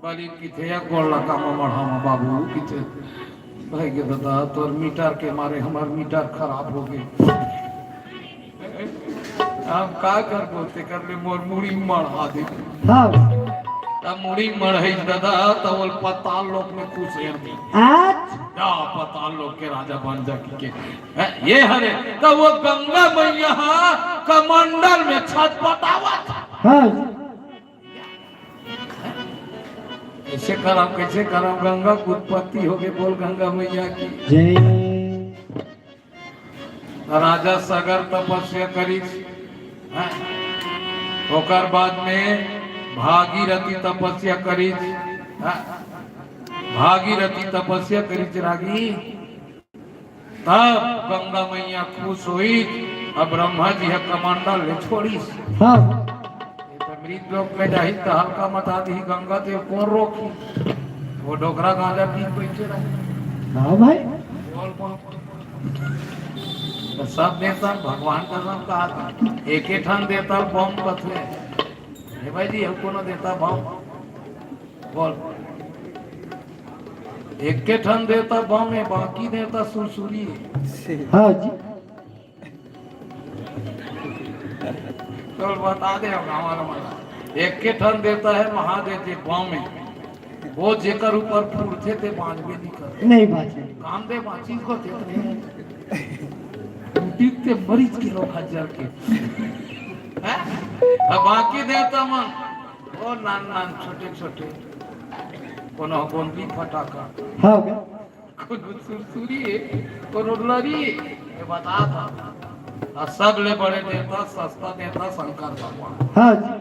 बली की थे गोड़ लगा मढ़ा बाबू की थे भाई के दादा तोर मीटर के मारे हमार मीटर खराब हो गई हम का कर बोलते कर ले मोर मुड़ी मढ़ा दे हाँ तब मुड़ी मढ़ई दादा तब वो पताल लोक में खुश है आज जा पताल लोक के राजा बन जा के ये हरे तब वो गंगा मैया कमंडल में छटपटावा था हाँ जी कैसे कराम गंगा की उत्पत्ति हो गई, बोल गंगा मैया की। जय राजा सगर तपस्या करी, ओकर बाद में भागीरथी तपस्या करी, भागीरथी तपस्या करी रागी, तब गंगा मैया खुश हुई। अब ब्रह्मा जी है कमंडल ले छोड़ी, हाँ मृत लोक में जाही तो हल्का मता दी गंगा देव कौन रोकी, वो डोकरा गांजा पी बैठे रहे। हाँ भाई तो सब देता भगवान का नाम कहा था, एक ही ठान देता बम कथे, हे भाई जी हमको न देता बम, बोल एक के ठान देता बम है, बाकी देता सुरसुरी। हाँ जी तो बता दे हमारा मन, एक के ठान देता है महादेव जी बम में, वो जेकर ऊपर फूटते थे बांझबे नहीं कर, नहीं बात नहीं काम दे बाची को देते टीकते मरीज के लोग हजार के अब बाकी देता मन वो नान नान छोटे छोटे, कोनो गोंदी फटाका, हाँ क्या कोनो सुरसुरी, कोनो लरी, ये बता था। और सब ले बड़े देता सस्ता देता शंकर भगवान। हाँ जी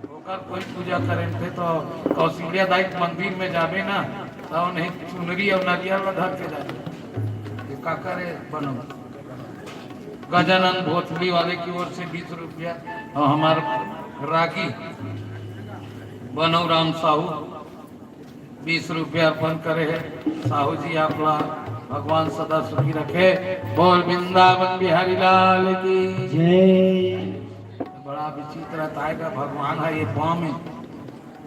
होकर कोई पूजा करें थे तो कौशल्या दाई मंदिर में जाबे ना, तो नहीं चुनरी और नारियल धर के जाए, का करे बनो। गजानन भोसली वाले की ओर से 20 रुपया, और हमारे रागी बनऊ राम साहू 20 रुपया अर्पण करे है। साहू जी आपला भगवान सदा सुखी रखे, बोल वृंदावन बिहारी लाल की जय। बड़ा विचित्र ताएगा भगवान है ये बम है,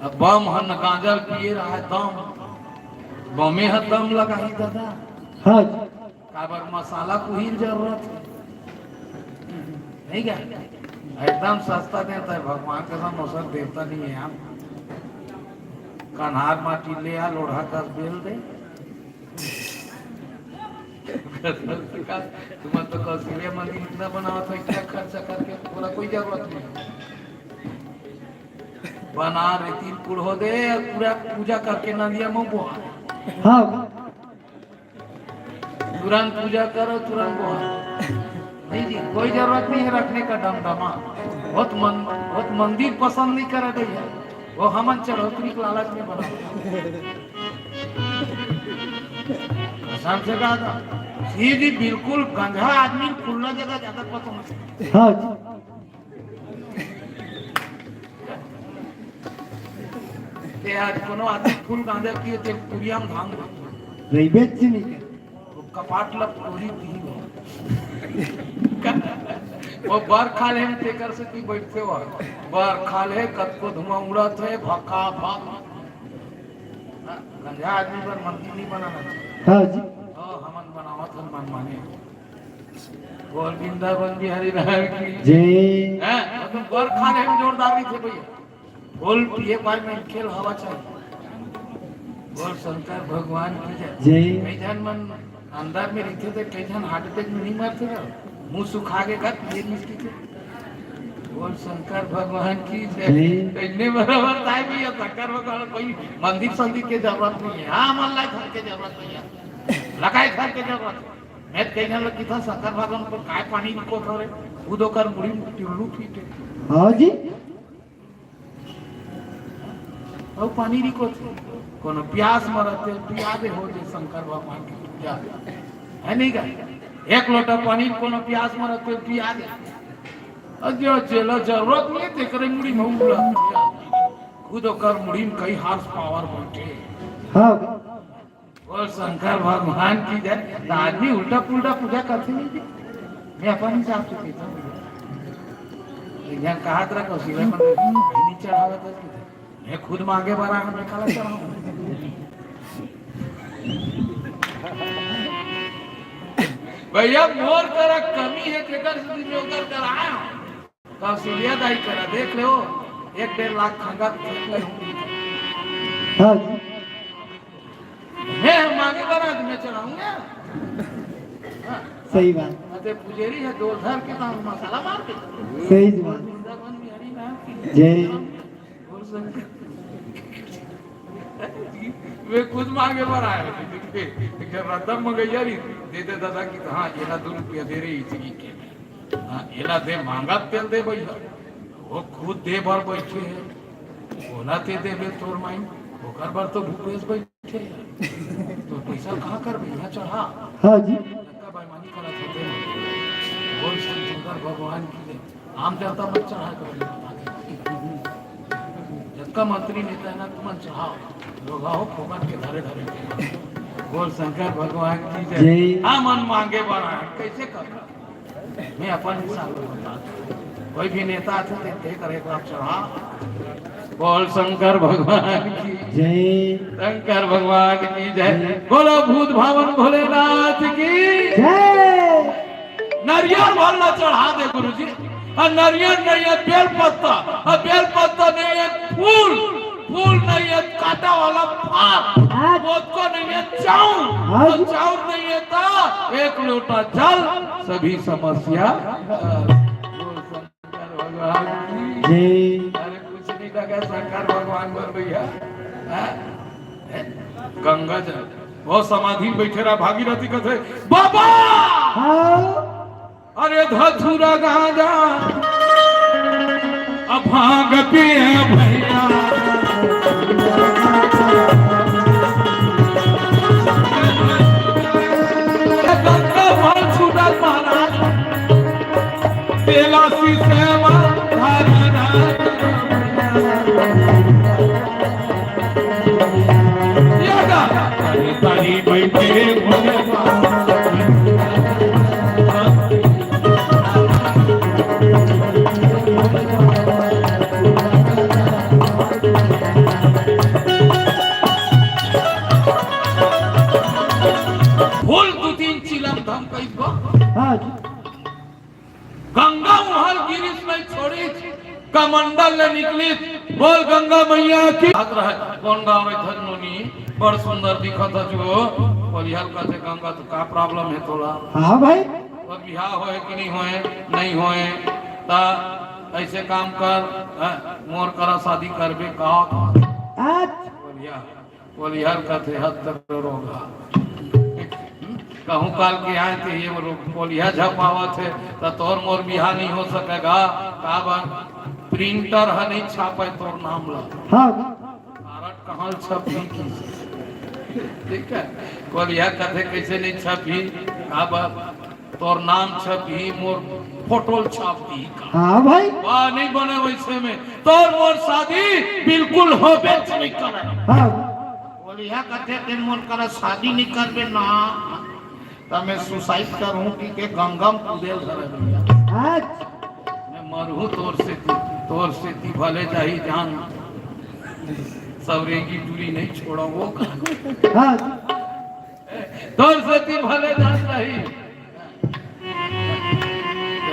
अब बम हन गांजल पिए रहा है दम, बमे है दम लगाई दादा, हाँ जी काबर मसाला को ही जरूरत है नहीं क्या, एकदम सस्ता देता है भगवान का नाम, मौसम देवता नहीं है। हम कन्हार माटी ले आ, लोढ़ा का बेल दे तुम तो कौशल्या मंदिर इतना बनावा था, क्या खर्चा करके, पूरा कोई जरूरत नहीं, बना रेती पुढ़ो दे, पूरा पूजा करके नदिया में बोहा, हाँ तुरंत पूजा करो तुरंत बोहा, नहीं जी कोई जरूरत नहीं है रखने का दमदमा। बहुत मंदिर पसंद नहीं कर रही है, वो हमन चढ़ोतरी के लालच में बना से कहा था जी बिल्कुल गंजा आदमी खुला जगह ज्यादा पसंद है। हाँ जी ते आज कोनो आदमी फूल गांजा किए ते पुरियाम धाम नहीं बेच नहीं कर कपाट ला पूरी दी वो बार खा ले हम तेकर से तू बैठते हो, बार खा ले कत को धुआं उड़त है भका भक, गंजा आदमी पर मंदिर नहीं बनाना चाहिए। हाँ जी हमन बनावत हम मन माने, बोल वृंदावन बिहारी लाल की जय। हैं तुम बार खा ले हम जोरदार नहीं थे भैया, बोल ये बार में खेल हवा चाहिए, बोल शंकर भगवान की जय। कई जन मन अंदर में रहते थे, कई जन हार्ट अटैक में नहीं मरते थे, मुंह सुखा के कर ये मिट्टी थे, बोल शंकर भगवान की जय। इतने बराबर ताई भी है शंकर भगवान, कोई मंदिर संदिर के जरूरत नहीं है, हाँ मन लाए घर के जरूरत नहीं है, लगाए घर के जरूरत है। मैं कई जन लोग कितना शंकर भगवान को काय पानी को थोड़े कूदो कर मुड़ी टिल्लू पीटे, हाँ जी और पानी रिको कोनो प्यास मरते पिया दे हो जे शंकर भगवान की पूजा है नहीं का, एक लोटा पानी कोनो प्यास मरते पिया दे, अजो चलो जरूरत नहीं ते करे मुड़ी में उड़ा खुद कर मुड़ी में कई हार्स पावर बैठे। हाँ और शंकर भगवान की जय। आदमी उल्टा पुल्टा पूजा करते नहीं थे, मैं अपन हिसाब से कहता हूँ, यहाँ कहा तरह कौशल्या मंदिर नहीं चढ़ावा था, मैं खुद मांगे बरा मैं काला चढ़ाऊं। भैया मोर करा कमी है केकर से में उतर कर आया कौशल्या दाई करा देख लो 1-1.5 लाख खंगा फेंक ले हाँ जी मैं मांगे बरा मैं चढ़ाऊंगा। सही बात, अरे पुजेरी है दो घर के नाम मसाला मार के सही बात। वृंदावन बिहारी नाम की जय। और शंकर वे खुद मांगे पर आए रतम मगैयारी दे दे दादा की हाँ एला 2 रुपया दे रही थी के हाँ एला दे मांगा तेल दे भैया वो खुद दे भर बैठे है बोला ते दे बे तोर माई ओकर बार तो भूपेश बैठे तो पैसा कहाँ कर भैया चढ़ा हाँ जी लड़का बेईमानी करत होते बोल शंकर भगवान की जय आम जनता मत चढ़ा कर का मंत्री नेता है ना तुम चढ़ाओ लोग आओ फोकट के धरे धरे बोल शंकर भगवान की जय हाँ मन मांगे बड़ा कैसे कर मैं अपन हिसाब से बता कोई भी नेता थे देख करे एक बार चढ़ा बोल शंकर भगवान की जय शंकर भगवान की जय बोलो भूत भावन भोलेनाथ की जय नारियल भरना चढ़ा दे गुरुजी और नारियल नहीं है बेल पत्ता और बेल पत्ता नहीं है फूल फूल नहीं है कांटा वाला फार वो को नहीं है चाउर और चाउर नहीं है तो 1 लोटा जल सभी समस्या शंकर भगवान की जय अरे कुछ नहीं लगा शंकर भगवान बोल भैया गंगा जल वो समाधि में बैठे रहा भागीरथी कहते बाबा हाँ अरे धतुरा गांजा अब भांग पिए भैया गंगा भर छूटल महाराज तेलासी सेवा धारणा यादा तारी तारी बैठे भोले हाँ जी गंगा महल गिरीश नहीं छोड़ी कमंडल ने निकली बोल गंगा मैया की कौन गाँव में धनोनी बड़ सुंदर दिखत है जो बोलिहल कहते गंगा तो का प्रॉब्लम है थोड़ा हाँ भाई और बिहार होए कि नहीं होए ता ऐसे काम कर मोर करा शादी करबे का बोलिहल कहते हद तक रोगा कहूँ काल के आए थे ये बोलिया झपावा थे तो तोर मोर बिहा नहीं हो सकेगा का प्रिंटर है नहीं छापे तोर नाम ला हाँ भारत कहाँ छपी ठीक है बोलिया कहते कैसे नहीं छपी का तोर नाम छपी मोर फोटो छापी हाँ भाई वाह नहीं बने वैसे में तोर मोर शादी बिल्कुल हो नहीं करे हाँ बोलिया कहते कि मोर करा शादी नहीं करबे ना तो मैं सुसाइड करूं कि के गंगम कुदेल धरे भैया मैं मरहूं तोर से ती भले जाही जान सवरे की दूरी नहीं छोड़ा वो हाँ तोर से ती भले जान रही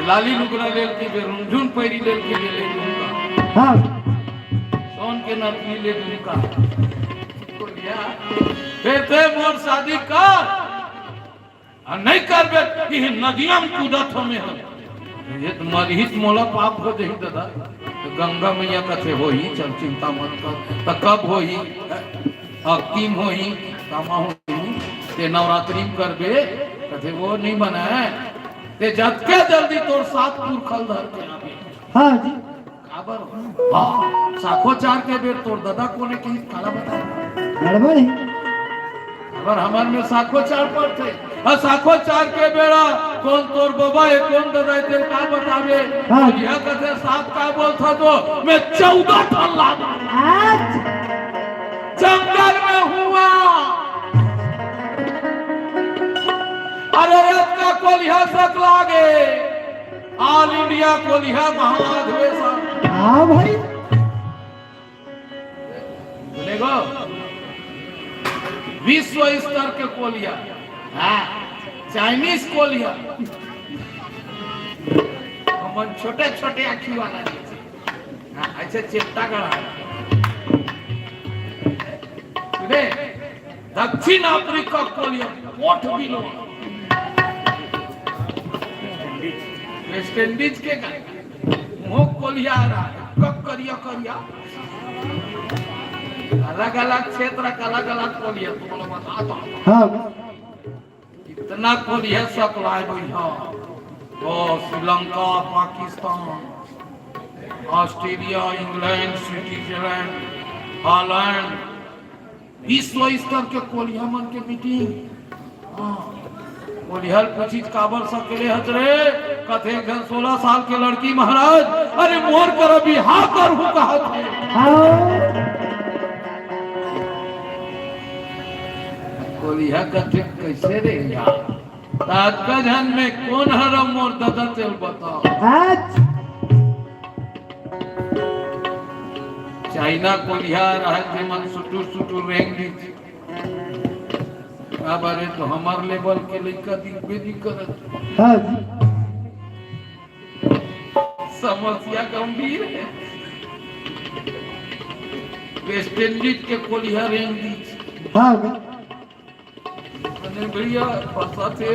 लाली लुगरा लेल की बेरुंझुन पैरी लेल की ले लूंगा हाँ सोन के नथनी ले लूंगा बोलिया फिर ते मोर शादी कर नहीं करबे कि नदियां में कूदत हमें हम ये तो मरहित मोला पाप हो जही दादा तो गंगा मैया कथे होई चल चिंता मत कर तो कब होई अक्तिम होई कामा होई ते नवरात्रि में करबे कथे वो नहीं बना है ते जतके जल्दी तोर 7 पुरखल धर के आवे हाँ जी खबर हां साखो चार के बेर तोर दादा कोने की काला बता गड़बड़ अगर हमार में साखो चार पर थे और साखो चार के बेड़ा कौन तोर बाबा है कौन दादा है तेरे का बतावे हाँ। यह कहते साथ का बोल था तो मैं 14 टन लादा जंगल में हुआ अरे रथ का कोलिया सक लागे ऑल इंडिया कोलिया महाधिवेशन हाँ भाई देखो विश्व स्तर के कोलिया चाइनीज कोलिया मन छोटे छोटे आखी वाला ऐसे चेप्टा गड़ा दक्षिण Africa Koliya port below West Indies के मुंह कोलिया आ रहा है कब करिया करिया अलग अलग क्षेत्र का अलग अलग कोलिया तुम लोग बताता हूँ। हाँ भाई इतना कोलिया सप्लाई हुई है और Sri Lanka, Pakistan, Australia, England, Switzerland, Holland, विश्व स्तर के कोलिया मन के मीटिंग। कोलिहल पूछी काबर सकले हजरे कथे 16 साल के लड़की महाराज अरे मोर कर बिहार कर हूं कहत है। कोलिहा कथे कैसे रे यार आज का जन में कौन हरम मोर दादा चल बताओ। आज चाइना कोलिहा रहा थे मन सुटू सुटू रेंग दी बारे तो हमार लेवल के लड़का दिखबे नहीं करत। हाँ जी समस्या गंभीर है। वेस्ट इंडीज के कोलिहा रेंग दी हाँ भाई अरे भैया फंसा थे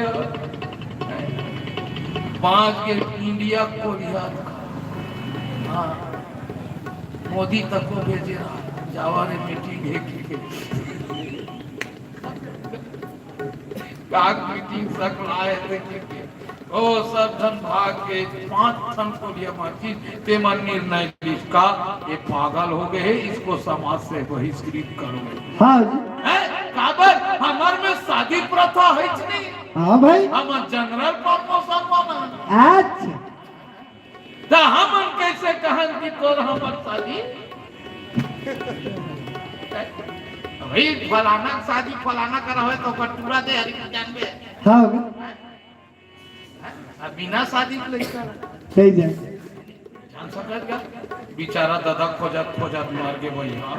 5 के इंडिया कोलिहा हाँ मोदी तक को भेजे रहा जावारे मीटिंग है के काग मीटिंग सकलाए थे ओ सब धन भाग के 5 थन कोलिया माची ते मन निर्णय इसका ये पागल हो गए इसको समाज से बहिष्कृत करो। हाँ जी काबर हमार में शादी प्रथा है नहीं। हाँ भाई हम जनरल प्रमोशन माना आज तो हम कैसे कहन कि तोर हमर शादी भाई फलाना शादी फलाना करा हो तो कटूरा दे हरि के जानबे। हाँ भाई बिना शादी के लड़का सही जाए जान सकत का बेचारा दादा खोजत खोजत मार के भैया।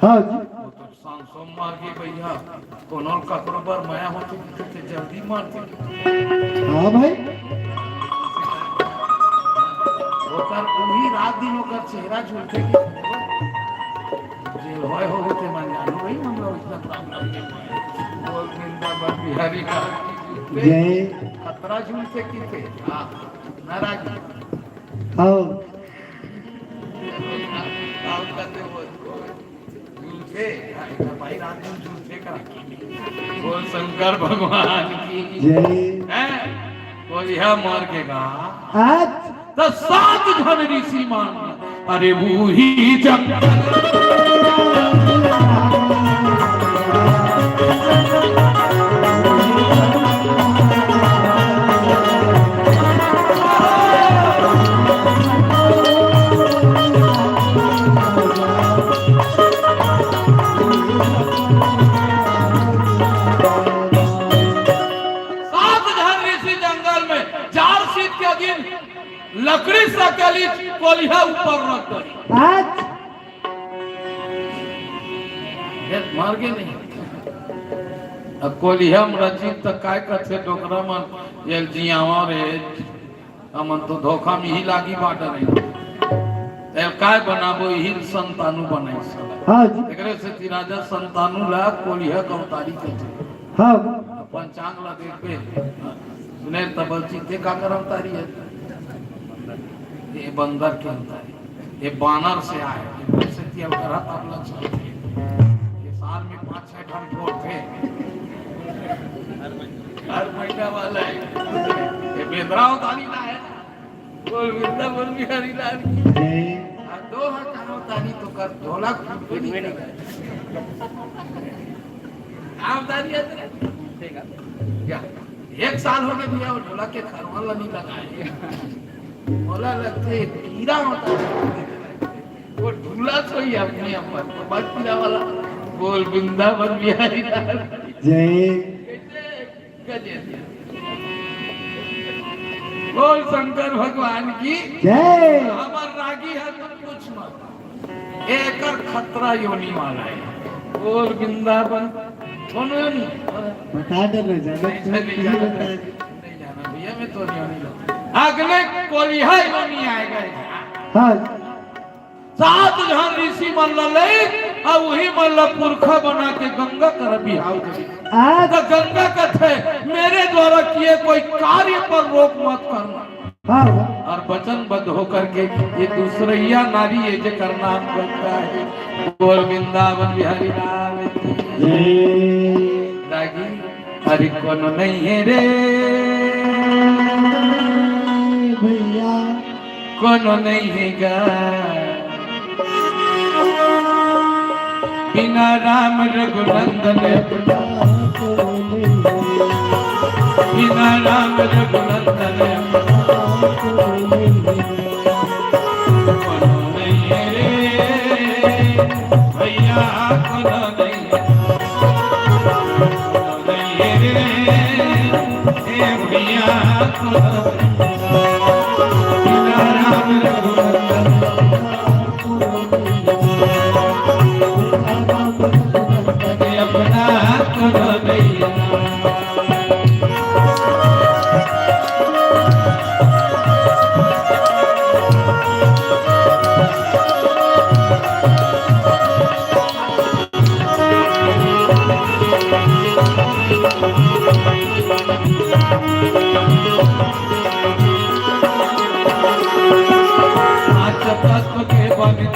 हाँ जी वो तो सांसों मार के भैया कोनो ककरो बर माया होते तो जल्दी मारते। हाँ भाई ओकर पूरी रात दिन ओकर चेहरा झूठे के जेल होय हो होते मन जानो भाई हम लोग इतना प्रॉब्लम के बोल जिंदाबाद बिहारी का जय खतरा झूठे की थे हां नाराज आओ काम करते हो झूठे भाई रात दिन झूठे का बोल शंकर भगवान की जय हैं कोलिहा मार के गा आज तो 7 जन ऋषि मान अरे बूही जंगल लकड़ी सकली कोलिहा ऊपर रख दो आज मार के नहीं अब कोलिहा में रचित तो काय करते डोकरा मन ये जियावा रे हमन तो धोखा में ही लागी बाटा रे काय बनाबो ही संतानु बनाई सब। हाँ जी एकरे से ती राजा संतानु ला कोलिहा का उतारी करते। हाँ पंचांग ला देख पे सुने तबलची ते का करम तारी है ये बंदर के अंदर ये बानर से आए से तियल करा तबला चलते ये साल में 5-6 ठन वोट थे हर महीना वाला है ये बेदराव ताली ना है बोल विंदा बोल बिहारी लाल जय 2000 ताली तो कर ढोलक फूट नहीं गए आप ताली है क्या 1 साल हो गए भैया वो ढोलक के खरवाला नहीं लगाए बोला लगते कीड़ा होता है वो ढूला तो ही अपने अपन तो बात कीड़ा वाला बोल वृंदावन बिहारी लाल जय बोल शंकर भगवान की जय हमार रागी है तो कुछ मत एकर खतरा योनि वाला है बोल वृंदावन कौन योनि बता दे नहीं जाना भैया मैं तो नहीं अगले कोलिहा योनि आएगा। हाँ 7 जन ऋषि मन ले और वही मन पुरखा बना के गंगा कर बिहाव आज तो गंगा कथे मेरे द्वारा किए कोई कार्य पर रोक मत करना हाँ और वचनबद्ध होकर के ये दूसरैया नारी ये जे करना गंगा है। बोल वृंदावन बिहारी लाल की जय रागी हरि कोनो नहीं है रे भैया कोनो नहीं है गा बिना राम रघुनंदन बिना राम रघुनंदन कोनो नहीं है रे भैया कोनो नहीं है हे भैया कोनो बिना राम रघुनंदन अपना कोनो नहीं है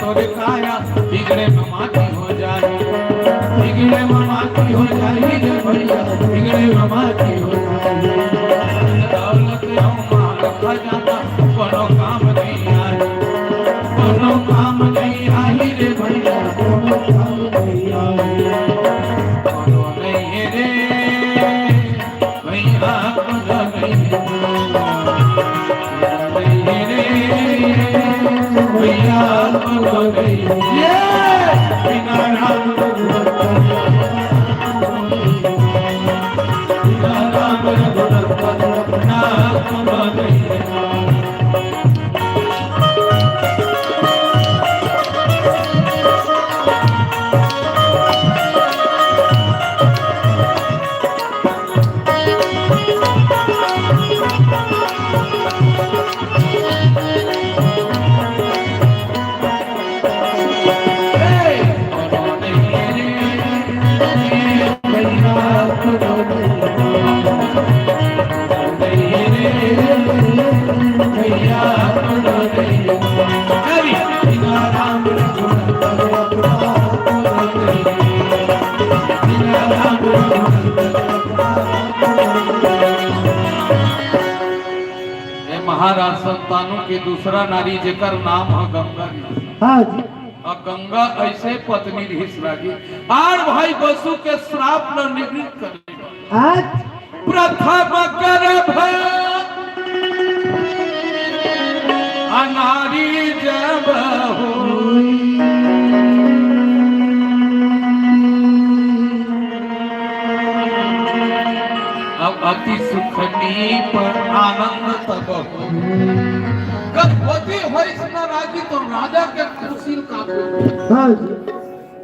बिगड़े ममाती हो जाए बिगड़े ममाती हो जाए भैया बिगड़े ममाती हो जाए दौलत हमार खजाना कोनो काम नहीं आई कोनो काम नहीं आई रे भैया कोनो काम नहीं आई कोनो नहीं है रे भैया कोनो नहीं है रे भैया कोनो नहीं है बिना राम रघुनंदन बिना राम रघुनंदन अपना कोनो नहीं है महाराज संतानों के दूसरा नारी जेकर नाम है गंगा जी। हाँ जी और गंगा ऐसे पत्नी रही रागी आर भाई बसु के श्राप न निवृत्त करे आज प्रथम गर्भ अनारी जब होई अब अति सुखनी पर आनंद तब गर्भवती हो इस राजी तो राजा के कुर्सी का हाँ जी